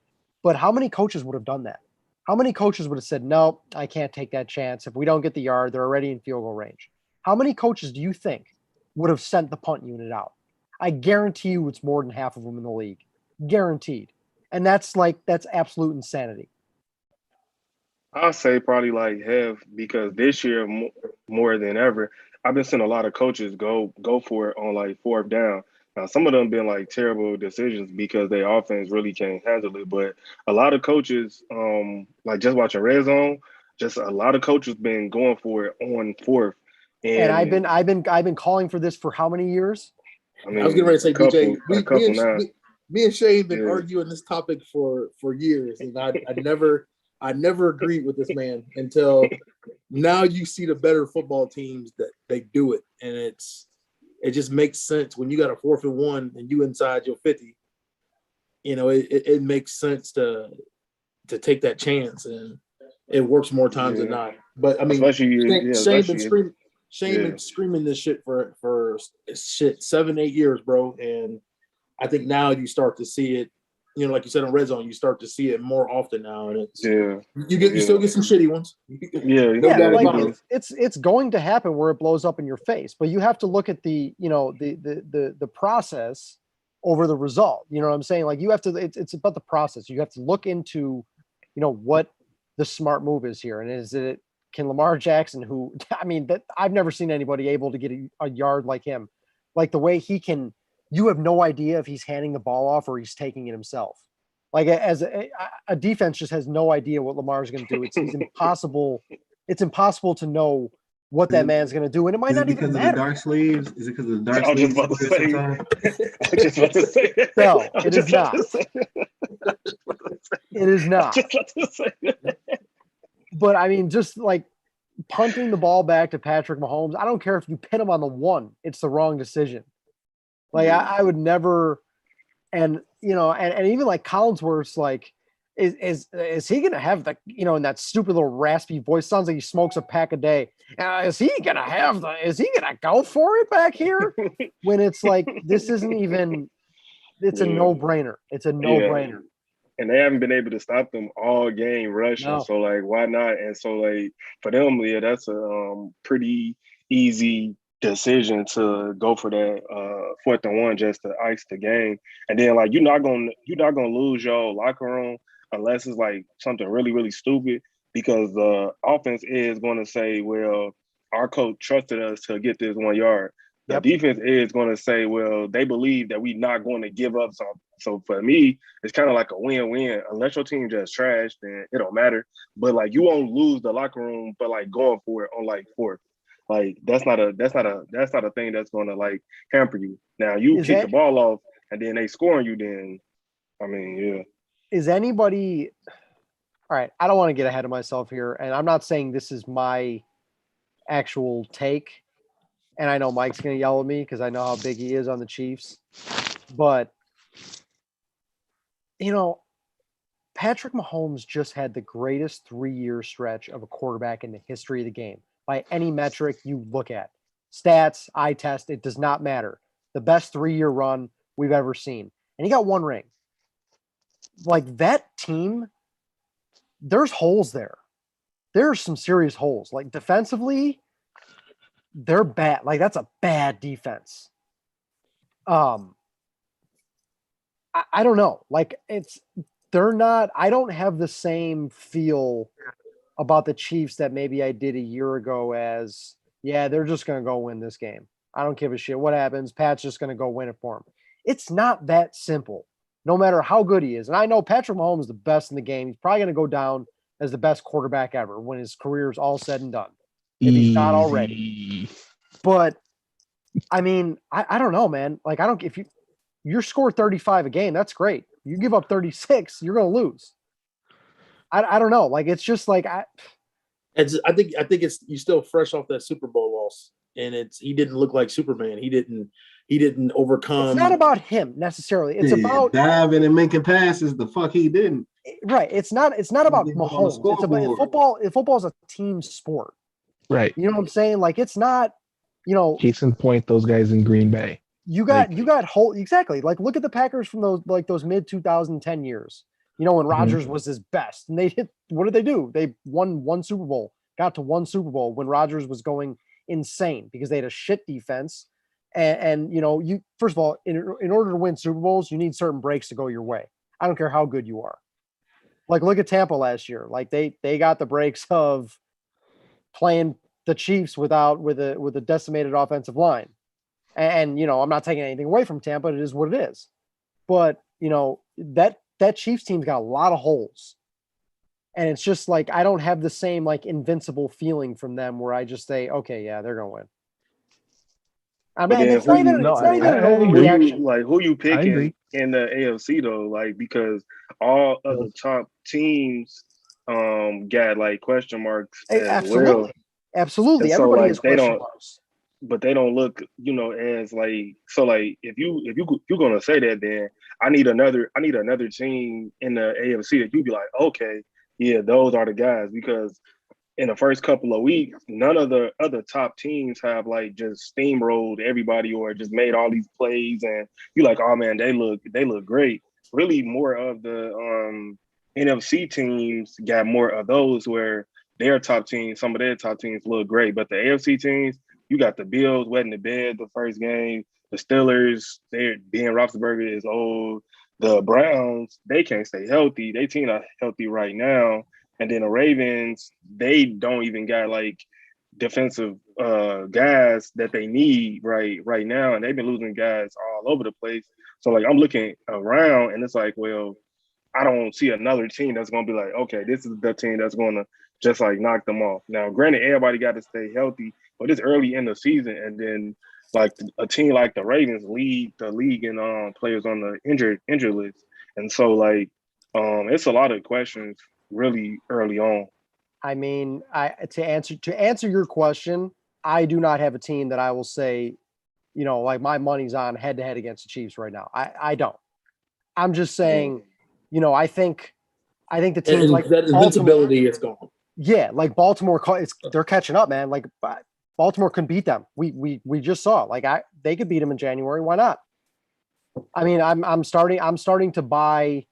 But how many coaches would have done that? How many coaches would have said, no, I can't take that chance. If we don't get the yard, they're already in field goal range. How many coaches do you think would have sent the punt unit out? I guarantee you it's more than half of them in the league. Guaranteed. And that's absolute insanity. I'll say probably like half because this year more than ever, I've been seeing a lot of coaches go for it on like fourth down. Now some of them been like terrible decisions because their offense really can't handle it. But a lot of coaches, like just watching Red Zone, just a lot of coaches been going for it on fourth. And I've been calling for this for how many years? I mean, I was getting ready to say, BJ, me and Shane been Yeah. arguing this topic for years, and I never agreed with this man until now. You see the better football teams that they do it, and it just makes sense when you got a 4th and 1 and you inside your 50. You know, it makes sense to take that chance, and it works more times than not. But I mean, Shane been screaming this shit for 7-8 years, bro, and I think now you start to see it. You know, like you said on Red Zone, you start to see it more often now, and it's you still get some shitty ones. It's going to happen where it blows up in your face, but you have to look at the process over the result. You know what I'm saying? Like you have to. It's about the process. You have to look into, what the smart move is here, and is it can Lamar Jackson, who I mean, that I've never seen anybody able to get a yard like him, like the way he can. You have no idea if he's handing the ball off or he's taking it himself. Like as a defense just has no idea what Lamar's going to do. It's impossible. It's impossible to know what that man's going to do, and it might not even matter. Of the dark sleeves? Is it because of the dark sleeves? I was just about to say. No, it is not. It is not. But I mean, just like punting the ball back to Patrick Mahomes, I don't care if you pin him on the 1; it's the wrong decision. Like I would never, and even like Collinsworth's like, is he gonna have the in that stupid little raspy voice? Sounds like he smokes a pack a day. Is he gonna go for it back here? When it's like this isn't even. It's a no-brainer. It's a no-brainer. And they haven't been able to stop them all game rushing. No. So like, why not? And so like for them, that's a pretty easy decision to go for that 4th and 1 just to ice the game. And then like you're not gonna lose your locker room unless it's like something really, really stupid, because the offense is going to say, well, our coach trusted us to get this 1 yard. The defense is going to say, well, they believe that we're not going to give up something. So for me, it's kind of like a win-win. Unless your team just trash, then it don't matter. But like you won't lose the locker room, but like going for it on like 4th. Like that's not a thing that's going to like hamper you. Now you kick the ball off and then they score on you, then I mean, yeah. Is anybody all right, I don't want to get ahead of myself here, and I'm not saying this is my actual take, and I know Mike's going to yell at me because I know how big he is on the Chiefs, but Patrick Mahomes just had the greatest 3-year stretch of a quarterback in the history of the game by any metric you look at. Stats, eye test, it does not matter. The best 3-year run we've ever seen. And he got 1 ring. Like that team, there's holes there. There's some serious holes. Like defensively, they're bad. Like that's a bad defense. I don't know. Like they're not, I don't have the same feel about the Chiefs that maybe I did a year ago as, yeah, they're just going to go win this game. I don't give a shit what happens. Pat's just going to go win it for him. It's not that simple, no matter how good he is. And I know Patrick Mahomes is the best in the game. He's probably going to go down as the best quarterback ever when his career is all said and done, if he's not already. But, I mean, I don't know, man. Like, if you score 35 a game, that's great. You give up 36, you're going to lose. I don't know. Like, it's just like I think it's you still fresh off that Super Bowl loss, and he didn't look like Superman. He didn't overcome. It's not about him necessarily. It's about diving and making passes. The fuck he didn't. Right. It's not about Mahomes. It's about football. Football is a team sport. Right. You know what I'm saying? Like it's not. Case in point, those guys in Green Bay. You got whole exactly. Like look at the Packers from those mid 2010 years. When Rodgers was his best, and what did they do? They won 1 Super Bowl, got to 1 Super Bowl when Rodgers was going insane because they had a shit defense. And you first of all, in order to win Super Bowls, you need certain breaks to go your way. I don't care how good you are. Like look at Tampa last year. Like they got the breaks of playing the Chiefs with a decimated offensive line. And I'm not taking anything away from Tampa. It is what it is. But that Chiefs team's got a lot of holes. And it's just like I don't have the same like invincible feeling from them where I just say, okay, yeah, they're gonna win. I mean, it's not even an overreaction. Like who you picking in the AFC though? Like because all of the top teams got like question marks as well. Absolutely. Everybody has question marks. But they don't look, as like so. Like if you're gonna say that, then I need another team in the AFC that you be like, okay, yeah, those are the guys. Because in the first couple of weeks, none of the other top teams have like just steamrolled everybody or just made all these plays, and you're like, oh man, they look great. Really, more of the NFC teams got more of those where some of their top teams look great, but the AFC teams. You got the Bills wetting the bed the first game. The Steelers, Ben Roethlisberger is old. The Browns, they can't stay healthy. They team not healthy right now. And then the Ravens, they don't even got like defensive guys that they need right now. And they've been losing guys all over the place. So like I'm looking around and it's like, well, I don't see another team that's gonna be like, okay, this is the team that's gonna just like knock them off. Now, granted, everybody got to stay healthy, but it's early in the season, and then like a team like the Ravens lead the league in players on the injured list, and so like it's a lot of questions really early on. I mean, to answer your question, I do not have a team that I will say, like my money's on head to head against the Chiefs right now. I don't. I'm just saying, I think the teams like that invincibility is gone. Yeah, like Baltimore, they're catching up, man. Like Baltimore can beat them. We just saw like they could beat them in January. Why not? I mean, I'm starting to buy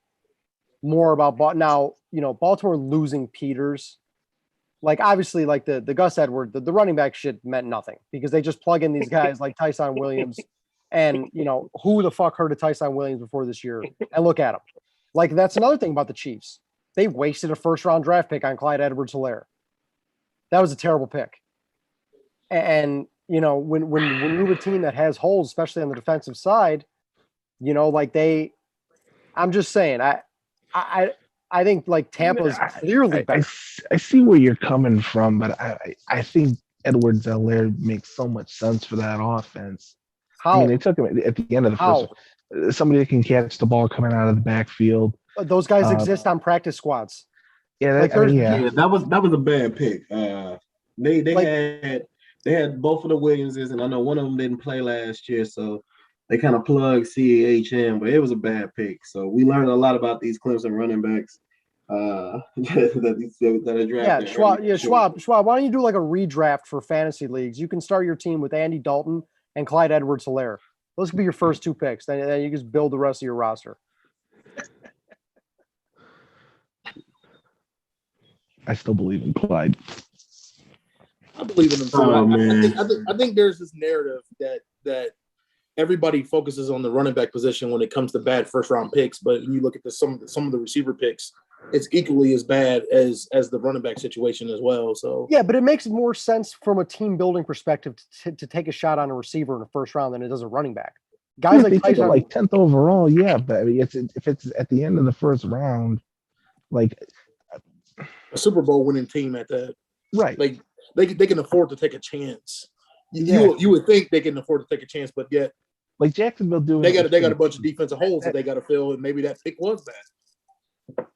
more about now. Baltimore losing Peters, like obviously, like the Gus Edwards, the running back shit meant nothing because they just plug in these guys like Tyson Williams, and who the fuck heard of Tyson Williams before this year? And look at him. Like that's another thing about the Chiefs. They wasted a first-round draft pick on Clyde Edwards-Helaire. That was a terrible pick. And when you have a team that has holes, especially on the defensive side, I'm just saying, I think like Tampa's clearly better. I see where you're coming from, but I think Edwards-Helaire makes so much sense for that offense. How? I mean, they took him at the end of the first. Somebody that can catch the ball coming out of the backfield. Those guys exist on practice squads. Yeah, that was a bad pick. They Like- had both of the Williamses, and I know one of them didn't play last year, so they kind of plugged CH in, but it was a bad pick. So we learned a lot about these Clemson running backs that are drafted. Schwab. early. Yeah, Schwab. Why don't you do like a redraft for fantasy leagues? You can start your team with Andy Dalton and Clyde Edwards-Helaire. Those could be your first two picks. Then you just build the rest of your roster. I still believe in Clyde. I believe in him too. Oh, man. I think there's this narrative that everybody focuses on the running back position when it comes to bad first round picks, but when you look at some of the receiver picks, it's equally as bad as the running back situation as well. So Yeah, but it makes more sense from a team building perspective to take a shot on a receiver in the first round than it does a running back. Guys If like they take it Tyson, like 10th overall, yeah, but I mean, if it's at the end of the first round, like a Super Bowl winning team at that, right, like they can afford to take a chance. Yeah. You would think they can afford to take a chance, but yet like Jacksonville doing. they it got a bunch of defensive holes that they got to fill, and maybe that pick was bad.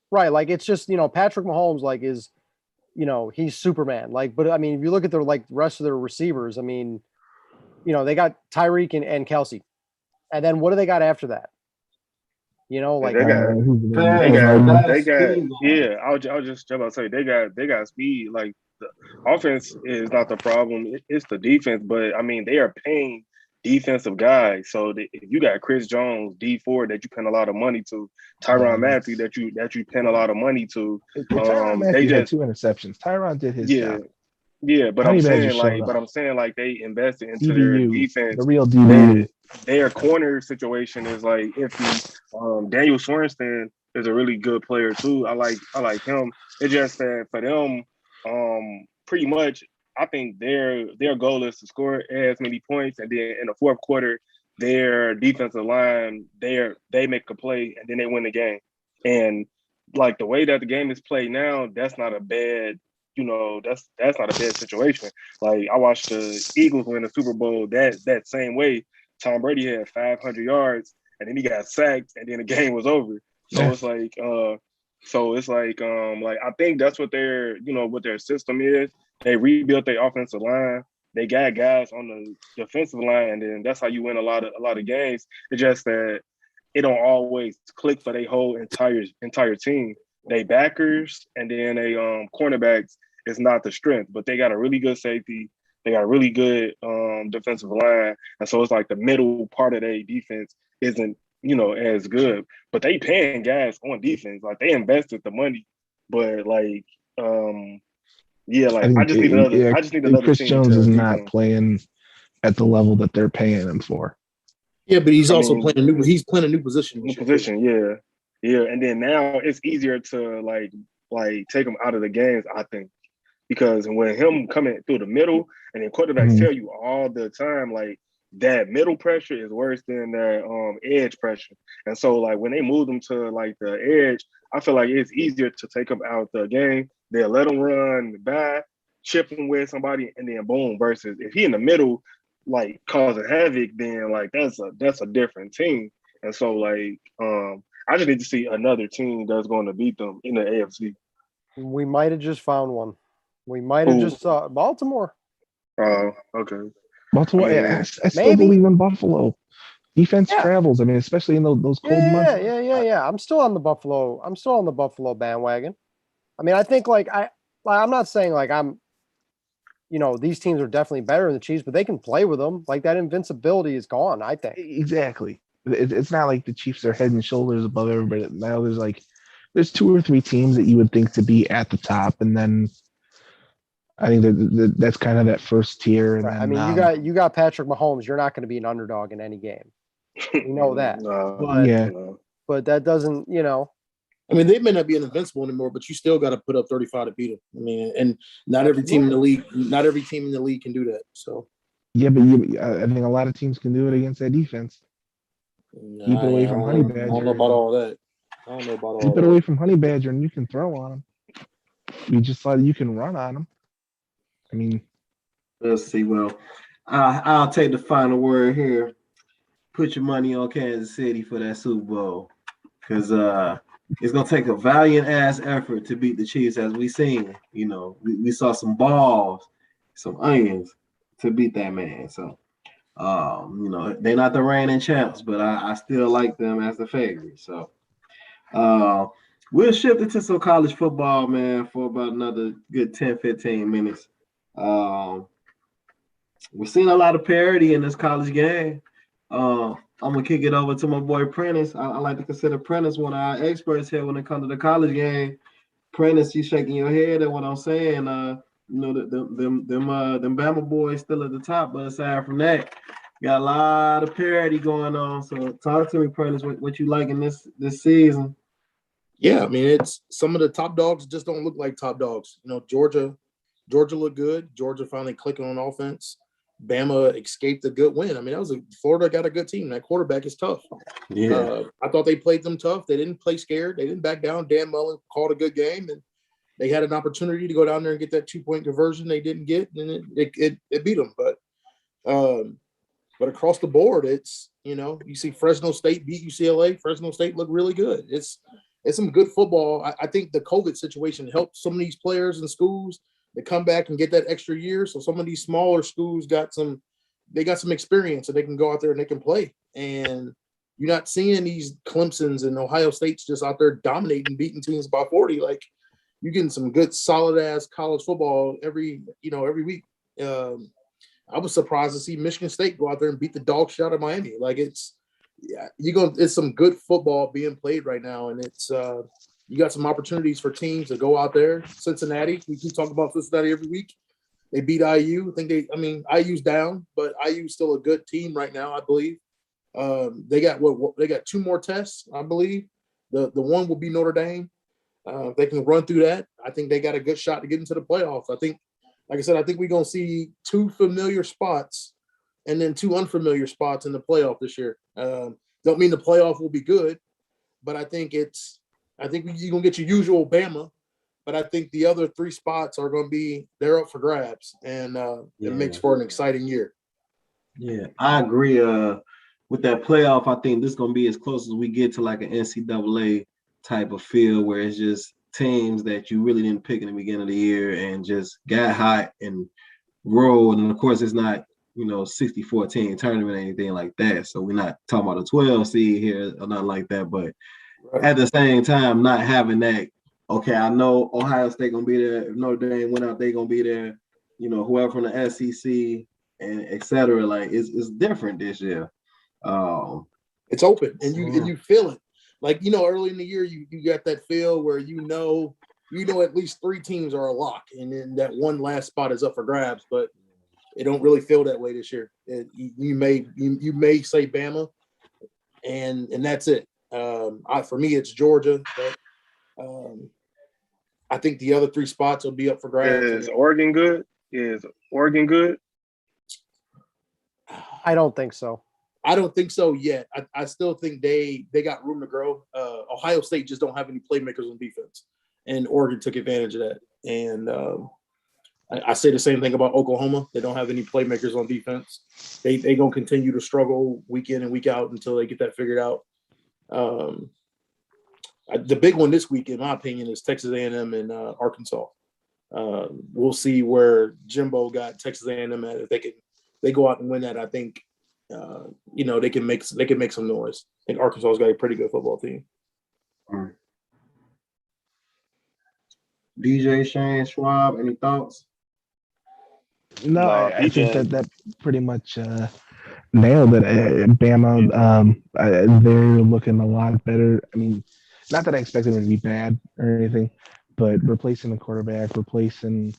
right? Like it's just Patrick Mahomes like is he's Superman. Like, but I mean, if you look at the rest of their receivers, I mean, they got Tyreek and Kelsey, and then what do they got after that? Like They got- They got yeah. I was just about to say they got speed. Like the offense is not the problem; it's the defense. But I mean, they are paying defensive guys. So if you got Chris Jones, D4 that you paying a lot of money to, Tyrann Mathieu that you paying a lot of money to. Tyrann Mathieu had 2 interceptions. Tyrann did his job. Yeah, but Honey I'm Badger saying showed up. they invested into their DBU, defense. the real DBU. Their corner situation is like iffy. Daniel Sorensen is a really good player too. I like him. It's just that for them, pretty much I think their goal is to score as many points, and then in the fourth quarter, their defensive line they make a play and then they win the game. And like the way that the game is played now, that's not a bad. That's not a bad situation. Like I watched the Eagles win the Super Bowl that same way. Tom Brady had 500 yards, and then he got sacked, and then the game was over. So Yeah. it's like, I think that's what what their system is. They rebuilt their offensive line. They got guys on the defensive line, and then that's how you win a lot of games. It's just that it don't always click for their whole entire team. They backers and then they cornerbacks is not the strength, but they got a really good safety. They got a really good defensive line, and so it's like the middle part of their defense isn't as good. But they paying guys on defense, like they invested the money, but I just need another Chris team Jones to is beat not them. playing at the level that they're paying him for. Yeah, but he's also mean, playing a new position. New position, yeah, and then now it's easier to take him out of the games, I think, because when him coming through the middle, and then quarterbacks tell you all the time like that middle pressure is worse than their edge pressure, and so like when they move them to like the edge, I feel like it's easier to take them out the game. They'll let them run by, chip him with somebody, and then boom. Versus if he in the middle, like causing havoc, then like that's a different team. And so like I just need to see another team that's going to beat them in the AFC. we might have just found one. We might have just Baltimore. Okay. Baltimore, I mean, I still maybe. believe in Buffalo. Defense Yeah. travels. I mean, especially in those cold months. Yeah. I'm still on the Buffalo bandwagon. I mean, I think I'm not saying like I'm, these teams are definitely better than the Chiefs, but they can play with them. Like that invincibility is gone, I think. Exactly. It's not like the Chiefs are head and shoulders above everybody. Now there's 2 or 3 teams that you would think to be at the top, and then I think that's kind of that first tier. And Right. then, I mean, you got Patrick Mahomes. You're not going to be an underdog in any game. We know that. But that doesn't, I mean, they may not be invincible anymore, but you still got to put up 35 to beat them. I mean, and not every team in the league can do that. So yeah, but I think a lot of teams can do it against that defense. Keep it away from Honey Badger. I don't know about all that. Keep it away from Honey Badger, and you can throw on them. You just saw that you can run on them. I mean, let's see. Well, I'll take the final word here. Put your money on Kansas City for that Super Bowl, because it's gonna take a valiant ass effort to beat the Chiefs, as we seen. You know, we saw some balls, some onions to beat that man. So, you know, they're not the reigning champs, but I still like them as the favorite. So, uh, we'll shift into some college football, man, for about another good 10, 15 minutes. Um, we're seeing a lot of parity in this college game. I'm gonna kick it over to my boy Prentice. I like to consider Prentice one of our experts here when it comes to the college game. Prentice, you shaking your head at what I'm saying. You know, them Bama boys still at the top, but aside from that, got a lot of parity going on. So talk to me, Prentice, what you like in this season? Yeah, I mean, it's some of the top dogs just don't look like top dogs. You know, Georgia looked good. Georgia finally clicking on offense. Bama escaped a good win. I mean, Florida got a good team. That quarterback is tough. Yeah, I thought they played them tough. They didn't play scared. They didn't back down. Dan Mullen called a good game, and they had an opportunity to go down there and get that 2-point conversion. They didn't get, and it beat them. But across the board, it's, you know, you see Fresno State beat UCLA. Fresno State looked really good. It's some good football. I think the COVID situation helped some of these players and schools to come back and get that extra year. So some of these smaller schools got some experience, so they can go out there and they can play. And you're not seeing these Clemsons and Ohio States just out there dominating, beating teams by 40. Like, you're getting some good, solid ass college football every week. I was surprised to see Michigan State go out there and beat the dog shit out of Miami. Like, it's some good football being played right now, and it's you got some opportunities for teams to go out there. Cincinnati, we keep talking about Cincinnati every week. They beat IU. IU's down, but IU's still a good team right now, I believe. They got two more tests, I believe. The one will be Notre Dame. If they can run through that, I think they got a good shot to get into the playoffs. I think, like I said, I think we're gonna see two familiar spots and then two unfamiliar spots in the playoff this year. Don't mean the playoff will be good, but I think you're gonna get your usual Bama, but I think the other three spots are gonna be, they're up for grabs, and it makes for an exciting year. Yeah, I agree. With that playoff, I think this is gonna be as close as we get to like an NCAA type of feel, where it's just teams that you really didn't pick in the beginning of the year and just got hot and rolled. And of course, it's not, you know, 60-14 tournament or anything like that. So we're not talking about a 12 seed here or nothing like that. But at the same time, not having that, okay, I know Ohio State gonna be there. If Notre Dame went out, they gonna be there. You know, whoever from the SEC and etc. Like, it's different this year. It's open, and you feel it. Like, you know, early in the year, you got that feel where you know at least three teams are a lock, and then that one last spot is up for grabs. But it don't really feel that way this year. You may say Bama, and that's it. For me, it's Georgia, but I think the other three spots will be up for grabs. Is Oregon good? I don't think so. I don't think so yet. I still think they got room to grow. Ohio State just don't have any playmakers on defense, and Oregon took advantage of that. And I say the same thing about Oklahoma. They don't have any playmakers on defense. They gonna continue to struggle week in and week out until they get that figured out. The big one this week, in my opinion, is Texas A&M and Arkansas. We'll see where Jimbo got Texas A&M at. If they go out and win that, I think they can make some noise. I think Arkansas's got a pretty good football team. DJ, Shane, Schwab, any thoughts? No, I think that pretty much nailed it. Bama, they're looking a lot better. I mean, not that I expected them to be bad or anything, but replacing the quarterback, replacing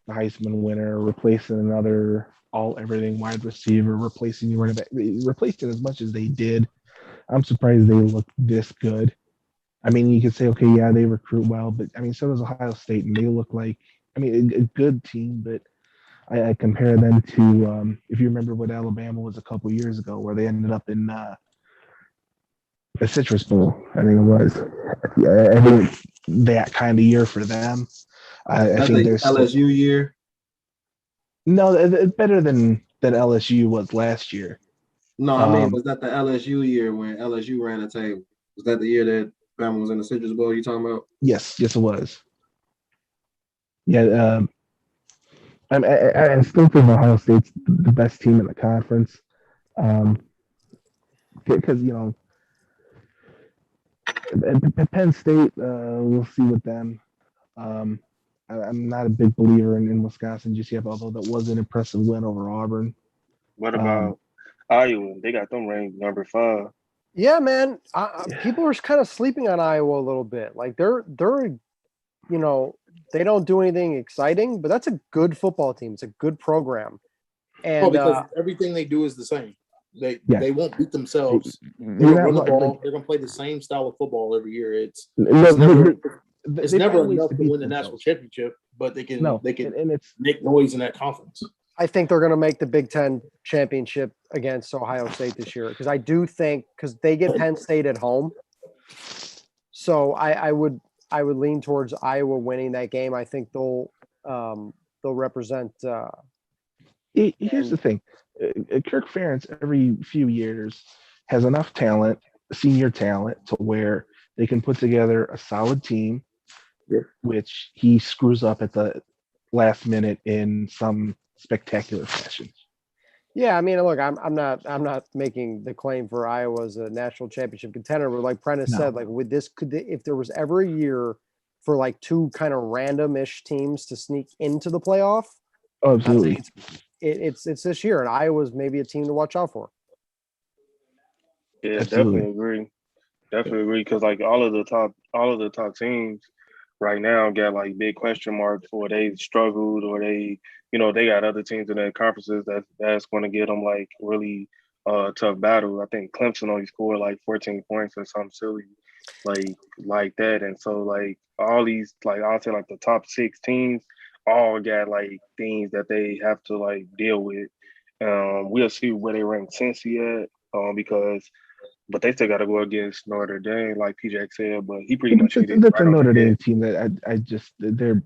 the Heisman winner, replacing another all-everything wide receiver, replacing your running back, replaced it as much as they did. I'm surprised they look this good. I mean, you could say, okay, yeah, they recruit well, but I mean, so does Ohio State, and they look like, I mean, a good team, but I compare them to, if you remember what Alabama was a couple years ago, where they ended up in a Citrus Bowl, I think it was. I think that kind of year for them. I think there's LSU year. No, it's better than LSU was last year. No, I mean, was that the LSU year when LSU ran the table? Was that the year that Bama was in the Citrus Bowl. You talking about? Yes, it was. Yeah, I still think Ohio State's the best team in the conference. Because Penn State, we'll see with them. I'm not a big believer in Wisconsin just yet, although that was an impressive win over Auburn. What about Iowa? They got them ranked number 5. Yeah, man. People are kind of sleeping on Iowa a little bit. Like they're they don't do anything exciting, but that's a good football team. It's a good program. And because everything they do is the same. They won't beat themselves. They're gonna run the ball. They're gonna play the same style of football every year. It's never enough to win the national championship, but they can make noise in that conference. I think they're going to make the Big Ten championship against Ohio State this year because I do think because they get Penn State at home, so I would lean towards Iowa winning that game. I think they'll represent. Here's the thing, Kirk Ferentz every few years has enough talent, senior talent, to where they can put together a solid team, which he screws up at the last minute in some spectacular fashion. Yeah, I mean, look, I'm not making the claim for Iowa as a national championship contender, but like Prentice said, like with this, if there was ever a year for like two kind of random-ish teams to sneak into the playoff, absolutely, it's this year, and Iowa's maybe a team to watch out for. Yeah, definitely agree because like all of the top teams right now got like big question marks, or they struggled, or they got other teams in their conferences that's going to get them like really tough battle. I think Clemson only scored like 14 points or something silly like that, and so like all these like I'll say like the top 6 teams all got like things that they have to like deal with. We'll see where they rank Cincy at but they still got to go against Notre Dame, like PJ said. But he pretty much that's a Notre Dame team that they're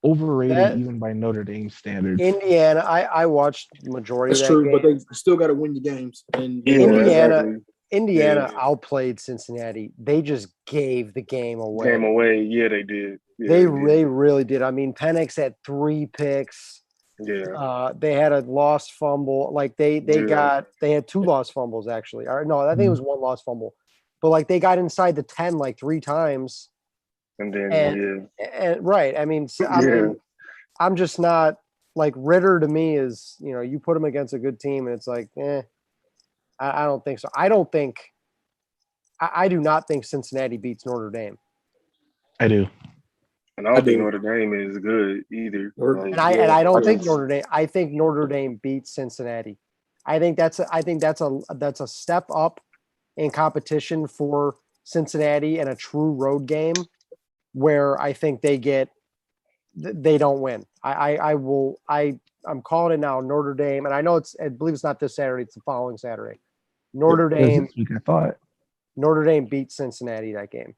overrated even by Notre Dame standards. Indiana, I watched the majority of that true, game. But they still got to win the games. And Indiana outplayed Cincinnati. They just gave the game away. Yeah, they did. Yeah, they really did. I mean, Penix had 3 picks. Yeah. They had a lost fumble. Like they had 2 lost fumbles actually. Or no, I think it was 1 lost fumble. But like they got inside the 10 like 3 times. And then right. I mean, I'm just not like Ritter to me is, you put him against a good team and it's like, I don't think so. I do not think Cincinnati beats Notre Dame. I do. And I don't think Notre Dame is good either. I don't think Notre Dame. I think Notre Dame beats Cincinnati. I think that's a step up in competition for Cincinnati and a true road game where I think they don't win. I'm calling it now. Notre Dame, and I believe it's not this Saturday. It's the following Saturday. Notre Dame. This week, I thought. Notre Dame beats Cincinnati that game.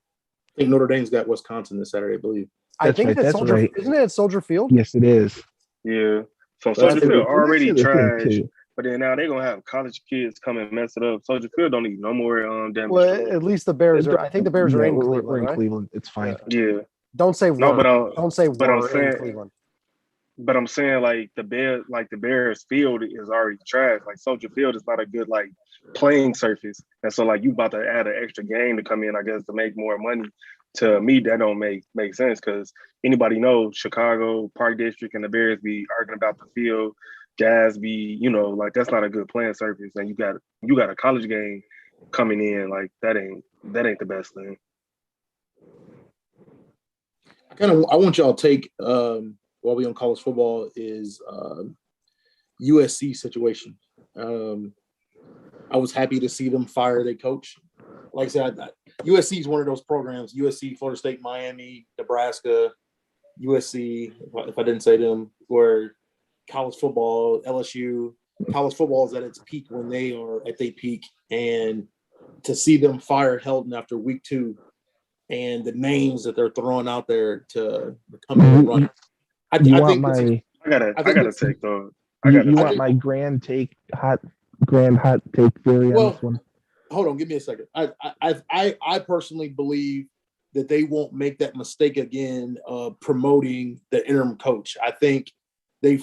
I think Notre Dame's got Wisconsin this Saturday, I believe. That's right. Isn't it at Soldier Field? Yes, it is. Yeah. So Soldier Field already trash, but then now they're gonna have college kids come and mess it up. Soldier Field don't need no more damage. Well, at least the Bears are. I think the Bears are in Cleveland. We're in right? Cleveland. It's fine. Yeah. Don't say no, but don't say but I'm saying, in Cleveland. But I'm saying like the Bears field is already trash. Like Soldier Field is not a good like playing surface, and so like you about to add an extra game to come in, I guess, to make more money. To me, that don't make sense because anybody knows Chicago, Park District, and the Bears be arguing about the field. Guys be, like that's not a good playing surface, and you got a college game coming in like that ain't the best thing. I want y'all to take while we on college football is USC situation. I was happy to see them fire their coach. Like I said, USC is one of those programs, USC, Florida State, Miami, Nebraska, USC, if I didn't say them, where college football, LSU, college football is at its peak when they are at their peak. And to see them fire Helton after week 2 and the names that they're throwing out there to come in and run. I gotta take though. You want my grand hot take theory on this one? hold on, give me a second. I personally believe that they won't make that mistake again of promoting the interim coach. I think they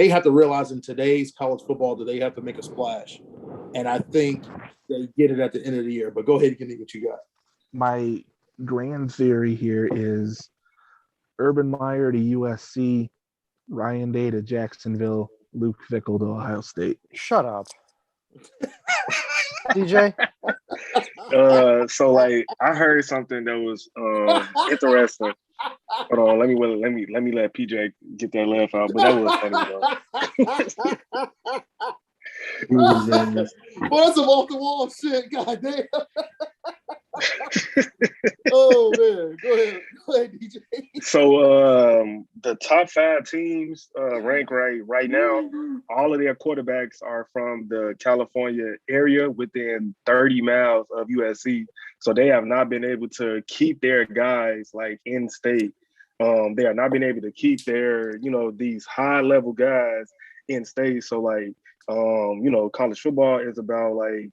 have to realize in today's college football that they have to make a splash, and I think they get it at the end of the year. But go ahead and give me what you got. My grand theory here is Urban Meyer to USC, Ryan Day to Jacksonville, Luke Fickell to Ohio State. Shut up. DJ? So like I heard something that was interesting. Hold on, let me let PJ get that laugh out, but that was funny though. Well, that's some off the wall shit, goddamn. Oh man, go ahead, DJ. So the top 5 teams rank right now. All of their quarterbacks are from the California area within 30 miles of USC. So they have not been able to keep their guys like in state. They are not been able to keep their, these high level guys in state. So like, college football is about like,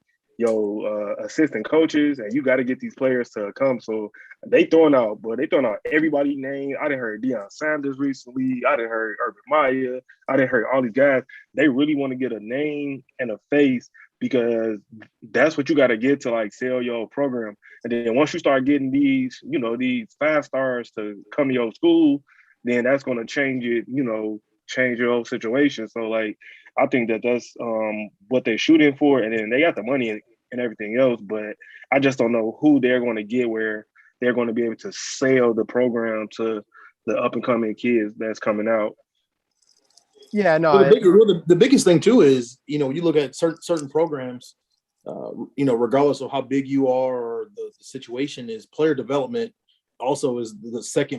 assistant coaches, and you got to get these players to come. So they throwing out everybody's name. I done heard Deion Sanders recently. I done heard Urban Meyer. I done heard all these guys. They really want to get a name and a face because that's what you got to get to like sell your program. And then once you start getting these, these 5 stars to come to your school, then that's going to change it, change your whole situation. So like, I think that's what they're shooting for, and then they got the money and everything else. But I just don't know who they're going to get where they're going to be able to sell the program to the up and coming kids that's coming out. Yeah, no. The biggest thing too is you look at certain programs, regardless of how big you are or the situation is, player development also is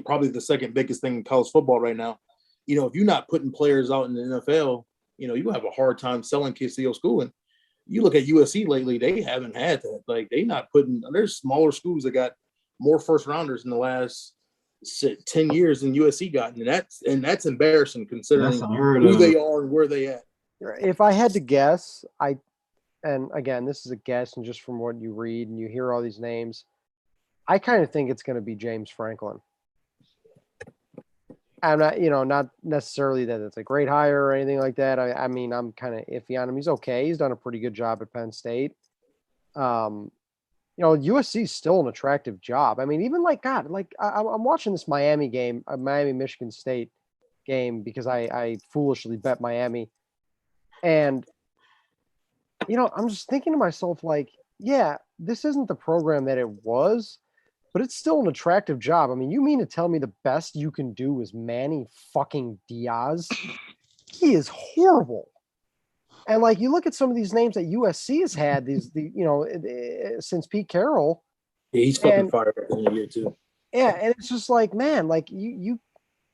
probably the second biggest thing in college football right now. If you're not putting players out in the NFL, you have a hard time selling kids to your school. And you look at USC lately, they haven't had that. Like there's smaller schools that got more first rounders in the last 10 years than USC gotten. And that's embarrassing considering who they are and where they at. If I had to guess, and again, this is a guess, and just from what you read and you hear all these names, I kind of think it's going to be James Franklin. I'm not, not necessarily that it's a great hire or anything like that. I mean, I'm kind of iffy on him. He's okay. He's done a pretty good job at Penn State. USC is still an attractive job. I mean, even I'm watching this Miami game, Miami-Michigan State game, because I foolishly bet Miami. And, I'm just thinking to myself, like, yeah, this isn't the program that it was, but it's still an attractive job. I mean, you mean to tell me the best you can do is Manny fucking Diaz? He is horrible. And like, you look at some of these names that USC has had since Pete Carroll. Yeah, he's fucking fired at the end of the year too. Yeah, and it's just like, man, like you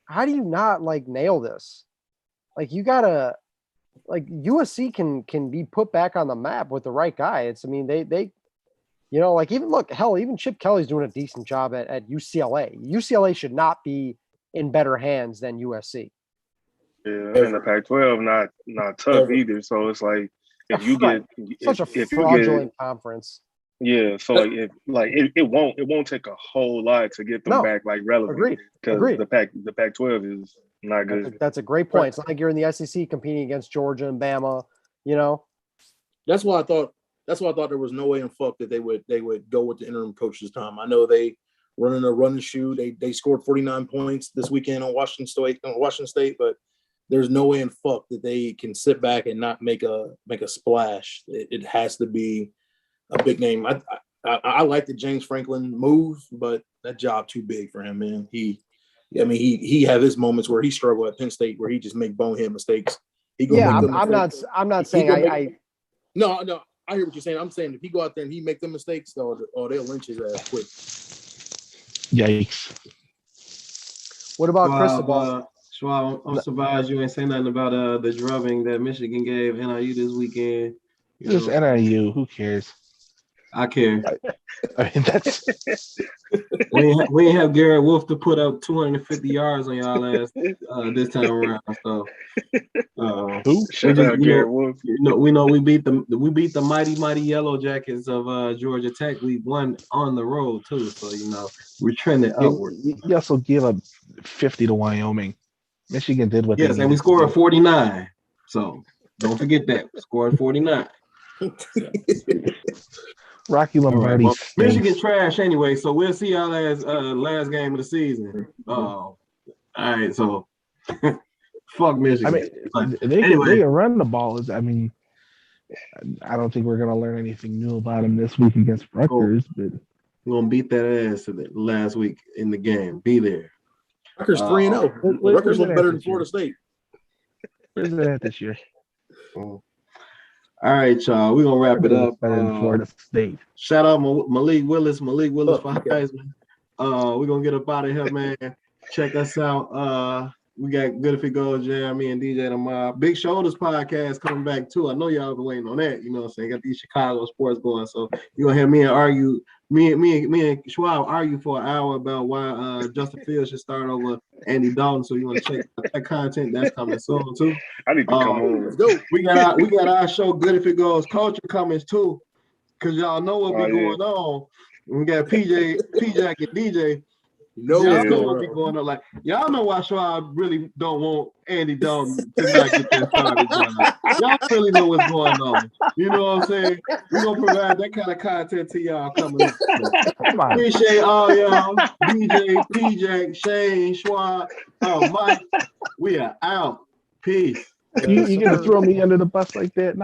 how do you not like nail this? Like you gotta, like USC can be put back on the map with the right guy. They even Chip Kelly's doing a decent job at UCLA. UCLA should not be in better hands than USC. Yeah, and the Pac-12 not tough either. So it's like if you get such a fraudulent conference. Yeah, so it won't take a whole lot to get them back like relevant. Because the Pac-12 is not good. That's a great point. It's not like you're in the SEC competing against Georgia and Bama. That's why I thought there was no way in fuck that they would go with the interim coach this time. I know they running a run and shoot. They scored 49 points this weekend on Washington State, but there's no way in fuck that they can sit back and not make a splash. It has to be a big name. I like the James Franklin move, but that job too big for him, man. He have his moments where he struggled at Penn State where he just make bonehead mistakes. I'm not saying No, I hear what you're saying. I'm saying if he go out there and he make them mistakes, they'll lynch his ass quick. Yikes. What about Cristobal? Schwab, I'm surprised you ain't saying nothing about the drubbing that Michigan gave NIU this weekend. Just NIU. Who cares? I care. I mean, that's We ain't have Garrett Wolf to put up 250 yards on y'all last this time around. So who? Shout out Garrett Wolf. we know we beat the mighty Yellow Jackets of Georgia Tech. We won on the road too. So we're trending upward. You also gave up 50 to Wyoming. Michigan did what they Yes, and we needed to scored do. 49. So don't forget that. We scored 49. Rocky Lombardi. Well, stinks. Michigan trash anyway, so we'll see y'all as last game of the season. All right, so fuck Michigan. I mean, they can run the ball. I mean, I don't think we're gonna learn anything new about them this week against Rutgers, but we're gonna beat that ass last week in the game. Be there. Rutgers 3-0. Rutgers look better than Florida State. Where's it at this year? All right, y'all. We're gonna wrap it up. Better than Florida State. Shout out Malik Willis for Heisman. We're gonna get up out of here, man. Check us out. We got Good If It Goes, Jeremy and DJ tomorrow. Big Shoulders podcast coming back too. I know y'all been waiting on that. You know what I'm saying? Got these Chicago sports going. So you're gonna hear me and argue. Me and Schwab argue for an hour about why Justin Fields should start over Andy Dalton. So you want to check that content that's coming soon too. I need to come home. Let's go. We got our show Good If It Goes Culture coming too, because y'all know what be going on. We got PJ and DJ. Y'all know what be going on. Like y'all know why Schwab really don't want Andy Dalton to not get that started job. Y'all really know what's going on. You know what I'm saying? We're gonna provide that kind of content to y'all coming up. Come on. Appreciate all y'all. DJ, PJ, Shane, Schwab, Mike. We are out. Peace. You gonna throw me under the bus like that? Not